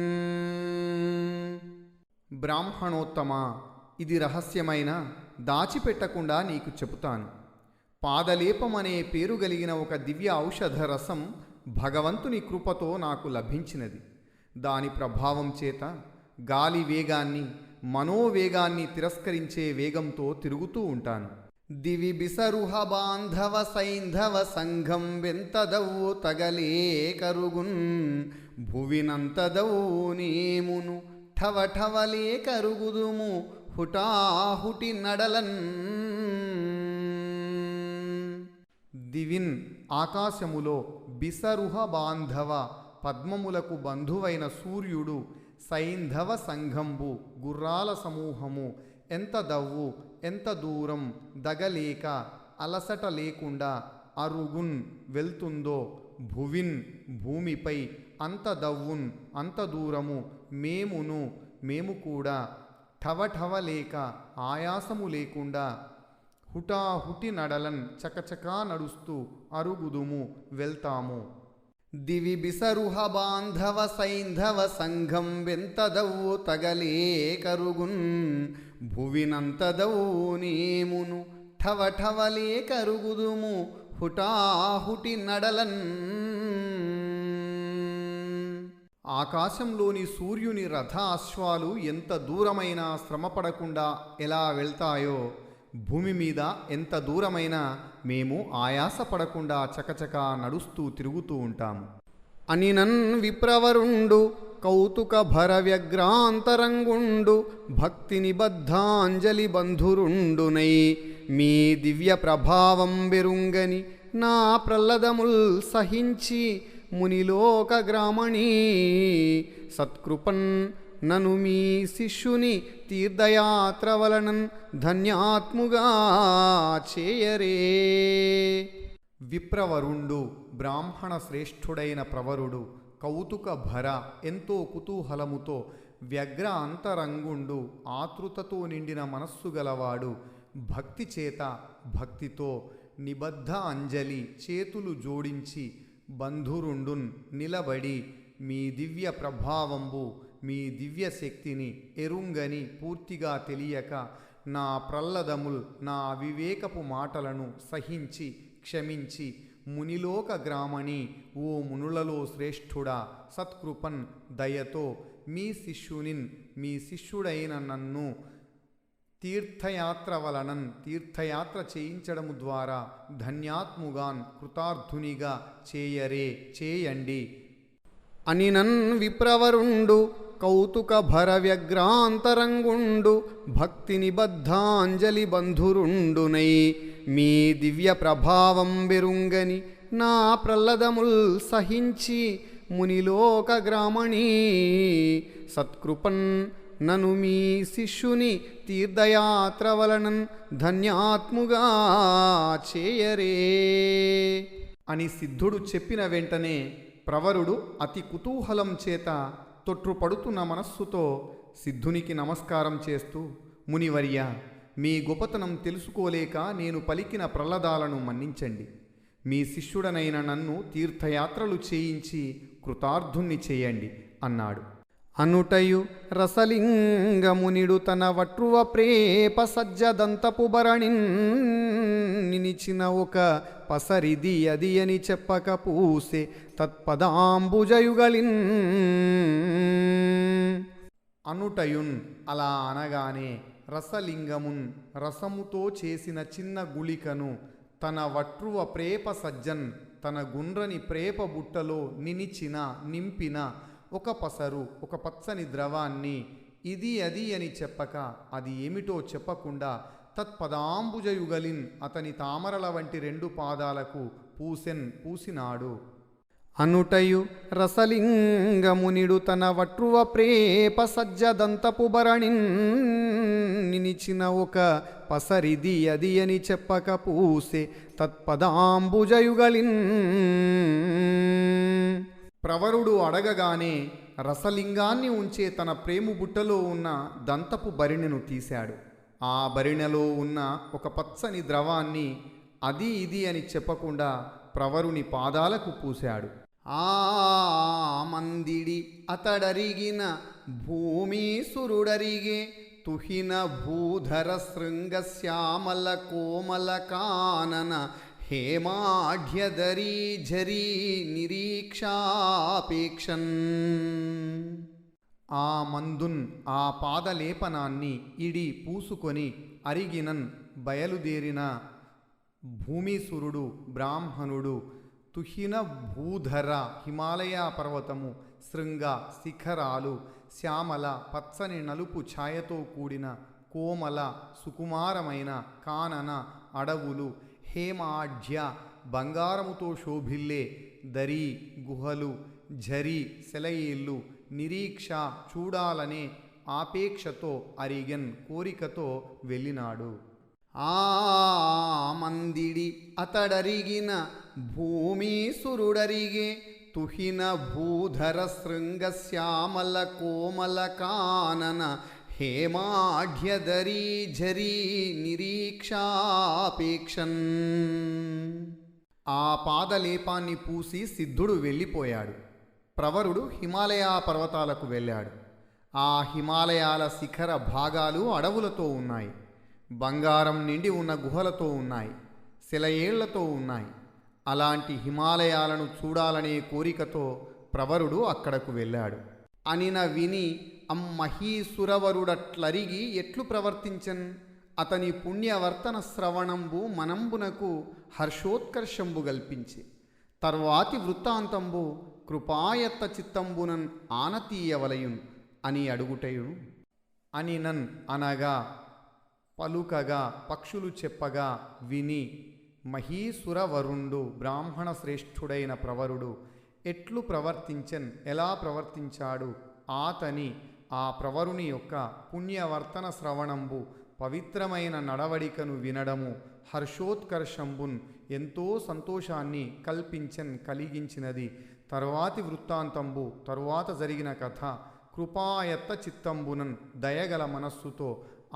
బ్రాహ్మణోత్తమ ఇది రహస్యమైన దాచిపెట్టకుండా నీకు చెబుతాను. పాదలేపమనే పేరు కలిగిన ఒక దివ్య ఔషధ రసం భగవంతుని కృపతో నాకు లభించినది. దాని ప్రభావం చేత గాలి వేగాన్ని మనోవేగాన్ని తిరస్కరించే వేగంతో తిరుగుతూ ఉంటాను. దివి బిసరుహ బాంధవ సైంధవ సంఘం వెంతదవు తగలే కరుగున్ భువినంతదవు నేమును ఠవఠవలే కరుగుదుము హుటాహుటి నడలన్. దివిన్ ఆకాశములో బిసరుహ బాంధవ పద్మములకు బంధువైన సూర్యుడు సైంధవ సంఘంబు గుర్రాల సమూహము ఎంత దవ్వు ఎంత దూరం దగలేక అలసట లేకుండా అరుగున్ వెళ్తుందో భువిన్ భూమిపై అంత దవ్వున్ అంత దూరము మేము కూడా ఠవఠవలేక ఆయాసము లేకుండా హుటాహుటి నడలన్ చకచకా నడుస్తూ అరుగుదుము వెళ్తాము. దివి బిసరుహ బాంధవ సైంధవ సంఘం వెంతదవు తగలే కరుగున్ భువినంతదవు నేమును ఠవఠవలే కరుగుదుము హుటాహుటి నడలన్. ఆకాశంలోని సూర్యుని రథ అశ్వాలు ఎంత దూరమైనా శ్రమపడకుండా ఎలా వెళ్తాయో భూమి మీద ఎంత దూరమైనా మేము ఆయాసపడకుండా చకచకా నడుస్తూ తిరుగుతూ ఉంటాము. అనినన్ విప్రవరుండు కౌతుక భర వ్యగ్రాంతరంగుండు భక్తి నిబద్ధాంజలి బంధురుండునై మీ దివ్య ప్రభావం బెరుంగని నా ప్రల్లదముల్ సహించి మునిలోక గ్రామణీ సత్కృపన్ నను మీ శిష్యుని తీర్థయాత్ర వలనన్ ధన్యాత్ముగా చేయరే. విప్రవరుండు బ్రాహ్మణ శ్రేష్ఠుడైన ప్రవరుడు కౌతుక భర ఎంతో కుతూహలముతో వ్యగ్ర అంతరంగుండు ఆతృతతో నిండిన మనస్సు గలవాడు భక్తి చేత భక్తితో నిబద్ధ అంజలి చేతులు జోడించి బంధురుండున్ నిలబడి మీ దివ్య ప్రభావంబు మీ దివ్య శక్తిని ఎరుంగని పూర్తిగా తెలియక నా ప్రల్లదముల్ నా వివేకపు మాటలను సహించి క్షమించి మునిలోక గ్రామణి ఓ మునులలో శ్రేష్ఠుడా సత్కృపన్ దయతో మీ శిష్యునిన్ మీ శిష్యుడైన నన్ను తీర్థయాత్ర వలనన్ తీర్థయాత్ర చేయించడము ద్వారా ధన్యాత్ముగాన్ కృతార్థునిగా చేయరే చేయండి. అనినన్ విప్రవరుండు కౌతుక భర వ్యగ్రాంతరంగుండు భక్తి నిబద్ధాంజలి బంధురుండునై మీ దివ్య ప్రభావం బెరుంగని నా ప్రల్లదముల్ సహించి మునిలోక గ్రామణీ సత్కృపన్ నను మీ శిష్యుని తీర్థయాత్ర వలనన్ ధన్యాత్ముగా చేయరే అని సిద్ధుడు చెప్పిన వెంటనే ప్రవరుడు అతి కుతూహలం చేత తొట్రుపడుతున్న మనస్సుతో సిద్ధునికి నమస్కారం చేస్తూ, మునివర్య, మీ గొప్పతనం తెలుసుకోలేక నేను పలికిన ప్రహ్లాదాలను మన్నించండి. మీ శిష్యుడనైన నన్ను తీర్థయాత్రలు చేయించి కృతార్థుణ్ణి చేయండి అన్నాడు. అనుటయు రసలింగమునిడు తన వట్రువ ప్రేప సజ్జదంతపు భరణిన్ నినిచిన ఒక పసరిది అది అని చెప్పక పూసే తత్పదాంబుజయుగలిన్. అనుటయున్ అలా అనగానే రసలింగమున్ రసముతో చేసిన చిన్న గుళికను తన వట్రువ ప్రేప సజ్జన్ తన గుండ్రని ప్రేప బుట్టలో నింపిన ఒక పసరు ఒక పచ్చని ద్రవాన్ని ఇది అది అని చెప్పక అది ఏమిటో చెప్పకుండా తత్పదాంబుజయుగలిన్ అతని తామరల వంటి 2 పాదాలకు పూసినాడు. అనుటయు రసలింగమునిడు తన వట్రువ ప్రేప సజ్జదంతపు భరణిన్ నినిచిన ఒక పసరిది అది అని చెప్పక పూసే తత్పదాంబుజయుగలిన్. ప్రవరుడు అడగగానే రసలింగాన్ని ఉంచే తన ప్రేము బుట్టలో ఉన్న దంతపు బరిణెను తీశాడు. ఆ బరిణెలో ఉన్న ఒక పచ్చని ద్రవాన్ని అది ఇది అని చెప్పకుండా ప్రవరుని పాదాలకు పూశాడు. ఆ మందిడి అతడరిగిన భూమీసురుడరిగే తుహిన భూధర శృంగ శ్యామల కోమల కానన హేమాఢ్యధరీ ఝరీ నిరీక్షాపేక్షన్. ఆ మందున్ ఆ పాదలేపనాన్ని ఇడి పూసుకొని అరిగినన్ బయలుదేరిన భూమీసురుడు బ్రాహ్మణుడు తుహిన భూధర హిమాలయ పర్వతము శృంగ శిఖరాలు శ్యామల పచ్చని నలుపు ఛాయతో కూడిన కోమల సుకుమారమైన కానన అడవులు హేమాఢ్య బంగారముతో శోభిల్లే దరీ గుహలు ఝరీ సెలయేళ్ళు నిరీక్ష చూడాలనే ఆపేక్షతో అరిగన్ కోరికతో వెళ్ళినాడు. ఆ మందిడి అతడరిగిన భూమీసురుడరిగే తుహిన భూధర శృంగ శ్యామల కోమల కానన హేమాఢ్యధరీ ఝరీ నిరీక్షాపేక్షన్. ఆ పాదలేపాన్ని పూసి సిద్ధుడు వెళ్ళిపోయాడు. ప్రవరుడు హిమాలయ పర్వతాలకు వెళ్ళాడు. ఆ హిమాలయాల శిఖర భాగాలు అడవులతో ఉన్నాయి. బంగారం నిండి ఉన్న గుహలతో ఉన్నాయి. శిలయేళ్లతో ఉన్నాయి. అలాంటి హిమాలయాలను చూడాలనే కోరికతో ప్రవరుడు అక్కడకు వెళ్ళాడు. అనిన విని అమ్మహీసురవరుడట్లరిగి ఎట్లు ప్రవర్తించన్. అతని పుణ్యవర్తన శ్రవణంబు మనంబునకు హర్షోత్కర్షంబు గల్పించి తర్వాతి వృత్తాంతంబు కృపాయత్త చిత్తంబునన్ ఆనతీయవలయున్ అని అడుగుటయును. అనినన్ అనగా పలుకగా పక్షులు చెప్పగా విని మహీసురవరుండు బ్రాహ్మణ శ్రేష్ఠుడైన ప్రవరుడు ఎట్లు ప్రవర్తించెన్, ఎలా ప్రవర్తించాడు, ఆతని ఆ ప్రవరుని యొక్క పుణ్యవర్తన శ్రవణంబు పవిత్రమైన నడవడికను వినడము హర్షోత్కర్షంబున్ ఎంతో సంతోషాన్ని కల్పించెన్ కలిగించినది. తరువాతి వృత్తాంతంబు తరువాత జరిగిన కథ కృపాయత్త చిత్తంబునన్ దయగల మనస్సుతో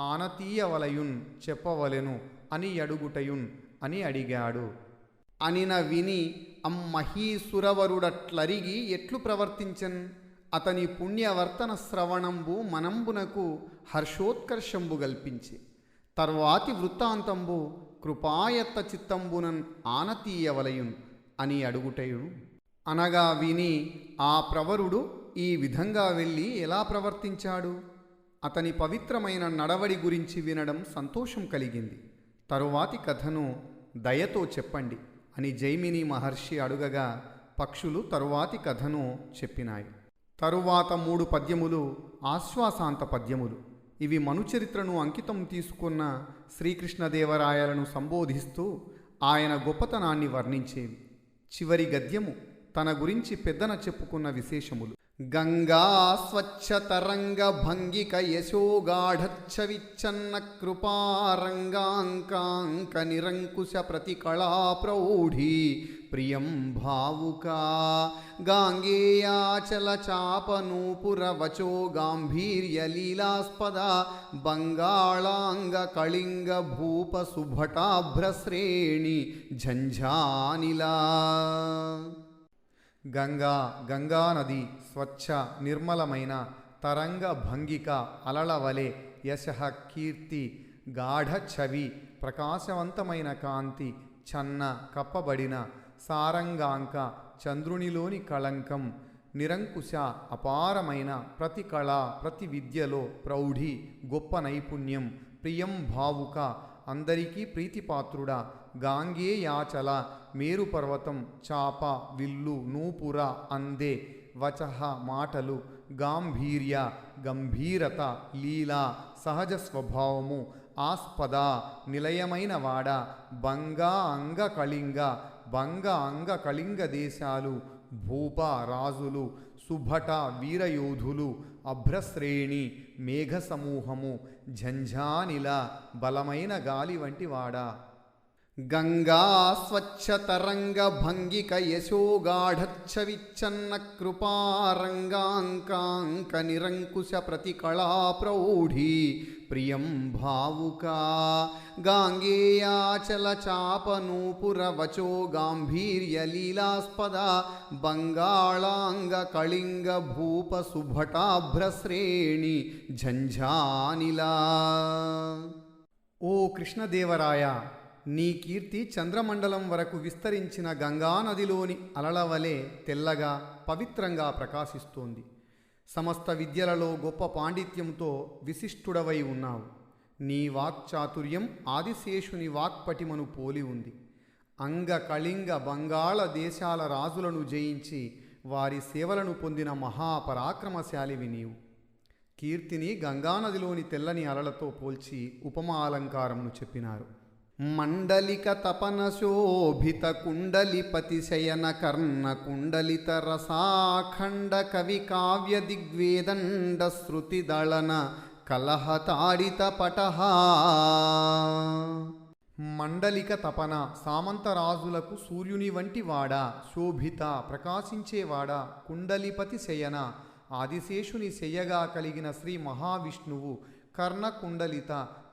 ఆనతీయవలయున్ చెప్పవలెను అని అడుగుటయున్ అని అడిగాడు. అనిన విని అమ్మహీసురవరుడట్లరిగి ఎట్లు ప్రవర్తించన్, అతని పుణ్యవర్తన శ్రవణంబు మనంబునకు హర్షోత్కర్షంబు గల్పించి తర్వాతి వృత్తాంతంబు కృపాయత్త చిత్తంబునన్ ఆనతీయవలయున్ అని అడుగుటయును. అనగా విని ఆ ప్రవరుడు ఈ విధంగా వెళ్ళి ఎలా ప్రవర్తించాడు, అతని పవిత్రమైన నడవడి గురించి వినడం సంతోషం కలిగింది. తరువాతి కథను దయతో చెప్పండి అని జైమిని మహర్షి అడుగగా పక్షులు తరువాతి కథను చెప్పినాయి. తరువాత 3 పద్యములు ఆశ్వాసాంత పద్యములు. ఇవి మనుచరిత్రను అంకితం తీసుకున్న శ్రీకృష్ణదేవరాయలను సంబోధిస్తూ ఆయన గొప్పతనాన్ని వర్ణించేవి. చివరి గద్యము తన గురించి పెద్దన చెప్పుకున్న విశేషములు. గంగా స్వచ్ఛతరంగ భంగిక యశోగాఢచ్చవిచ్చన్న కృపారంగాంకాంక నిరంకుశ ప్రతికళా ప్రౌఢి ప్రియం భావుకా గాంగేయాచల చాపనూపుర వచో గాంభీర్య లీలాస్పద బంగాళాంగ కళింగ భూప సుభటాభ్రశ్రేణి ఝంఝానిలా. గంగా గంగానది స్వచ్ఛ నిర్మలమైన తరంగ భంగిక అలలవలే యశ కీర్తి గాఢ ఛవి ప్రకాశవంతమైన కాంతి చన్న కప్పబడిన సారంగాంక చంద్రునిలోని కళంకం నిరంకుశ అపారమైన ప్రతి కళ ప్రతి విద్యలో ప్రౌఢి గొప్ప నైపుణ్యం ప్రియం భావుక అందరికీ ప్రీతిపాత్రుడా గాంగేయాచల మేరు పర్వతం చాప విల్లు నూపుర అందే వచః మాటలు గాంభీర్య గంభీరత లీలా సహజ స్వభావము ఆస్పద నిలయమైన వాడ బంగా అంగ కళింగ బంగ అంగ కళింగ దేశాలు భూప రాజులు సుభట వీరయోధులు అభ్రశ్రేణి మేఘ సమూహము ఝంఝానిల బలమైన గాలి వంటి వాడా. గంగా స్వచ్ఛతరంగ భంగిక యశోగాఢచ్చవిచ్చన్న కృపారంగాంకాంక నిరంకుశ ప్రతికళా ప్రౌఢి ప్రియం భావుకా గాంగేయాచల చాపనూపుర వచో గాంభీర్య లీలాస్పద బంగాళాంగ కళింగ భూప సుభటాభ్రశ్రేణి ఝంఝానిలా. ఓ కృష్ణదేవరాయ, నీ కీర్తి చంద్రమండలం వరకు విస్తరించిన గంగానదిలోని అలలవలే తెల్లగా పవిత్రంగా ప్రకాశిస్తోంది. సమస్త విద్యలలో గొప్ప పాండిత్యంతో విశిష్టుడవై ఉన్నావు. నీ వాక్చాతుర్యం ఆదిశేషుని వాక్పటిమను పోలి ఉంది. అంగ కళింగ బంగాళ దేశాల రాజులను జయించి వారి సేవలను పొందిన మహాపరాక్రమశాలివి నీవు. కీర్తిని గంగానదిలోని తెల్లని అలలతో పోల్చి ఉపమా అలంకారంను చెప్పినారు. మండలిక తపన శోభిత కుండలిపతి శయన కర్ణ కుండలిత రసాఖండ కవి కావ్య దిగ్వేదండ శృతి దళన కలహతాడిత పటహ. మండలిక తపన సామంతరాజులకు సూర్యుని వంటి వాడా, శోభిత ప్రకాశించేవాడా, కుండలిపతి శయన ఆదిశేషుని శయ్యగా కలిగిన శ్రీ మహావిష్ణువు, కర్ణకుండలిత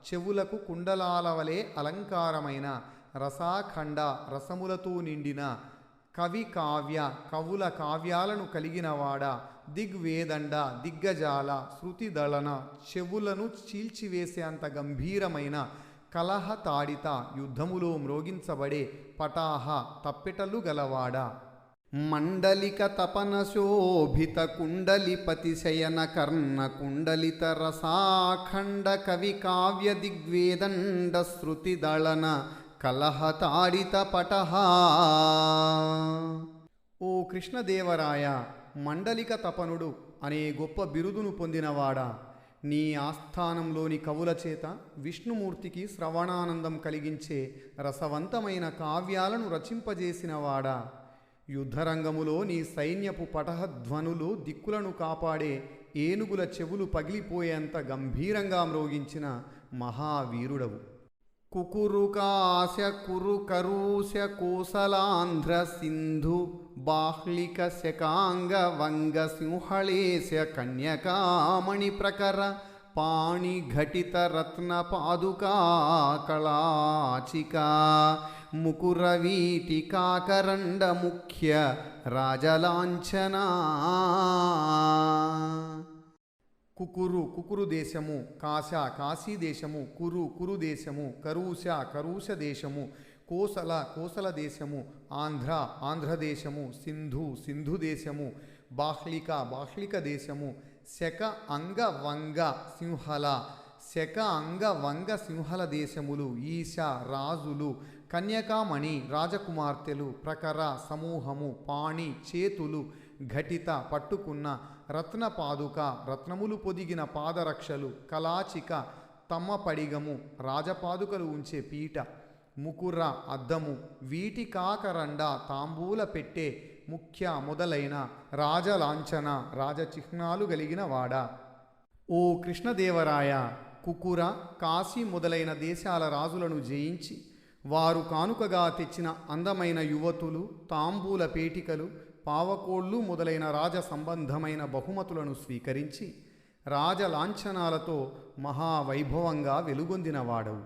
చెవులకు కుండలాలవలే అలంకారమైన, రసాఖండ రసములతో నిండిన, కవి కావ్య కవుల కావ్యాలను కలిగినవాడ, దిగ్వేదండ దిగ్గజాల శృతిదళన చెవులను చీల్చివేసే అంత గంభీరమైన, కలహ తాడిత యుద్ధములో మ్రోగించబడే, పటాహ తప్పెటలు గలవాడ. మండలిక తపన శోభిత కుండలిపతి శయన కర్ణ కుండలిత రసాఖండ కవి కావ్య దిగ్వేదండ శృతి దళన కలహతాడిత పటహ. ఓ కృష్ణదేవరాయ, మండలిక తపనుడు అనే గొప్ప బిరుదును పొందినవాడా, నీ ఆస్థానంలోని కవుల చేత విష్ణుమూర్తికి శ్రవణానందం కలిగించే రసవంతమైన కావ్యాలను రచింపజేసినవాడా, యుద్ధరంగములో నీ సైన్యపు పటహధ్వనులు దిక్కులను కాపాడే ఏనుగుల చెవులు పగిలిపోయేంత గంభీరంగా మ్రోగించిన మహావీరుడవు. కుకురుకాశ కురుకరూశ కోసలాంధ్ర సింధు బాహ్లిక శకాంగ వంగ సింహళేశ కన్యకామణి ప్రకర పాణి ఘటిత రత్న పాదుకా కళాచికా ముకుర వీటికాకరండ ముఖ్య రాజలాంఛనా. కుకురు దేశము, కాశ కాశీ దేశము, కురు దేశము, కరూష దేశము, కోసల దేశము, ఆంధ్రదేశము, సింధు దేశము, బాహ్లిక దేశము, శక అంగ వంగ సింహల దేశములు, ఈశ రాజులు, కన్యకామణి రాజకుమార్తెలు, ప్రకర సమూహము, పాణి చేతులు, ఘటిత పట్టుకున్న, రత్న పాదుక రత్నములు పొదిగిన పాదరక్షలు, కలాచిక తమ్మ పడిగము రాజపాదుకలు ఉంచే పీట, ముకుర అద్దము, వీటి కాకరండ తాంబూల పెట్టే, ముఖ్య మొదలైన రాజలాంఛన రాజచిహ్నాలు కలిగిన వాడా. ఓ కృష్ణదేవరాయ, కుకుర కాశీ మొదలైన దేశాల రాజులను జయించి వారు కానుకగా తెచ్చిన అందమైన యువతులు, తాంబూల పేటికలు, పావకోళ్ళు మొదలైన రాజ సంబంధమైన బహుమతులను స్వీకరించి రాజలాంఛనాలతో మహావైభవంగా వెలుగొందినవాడవు.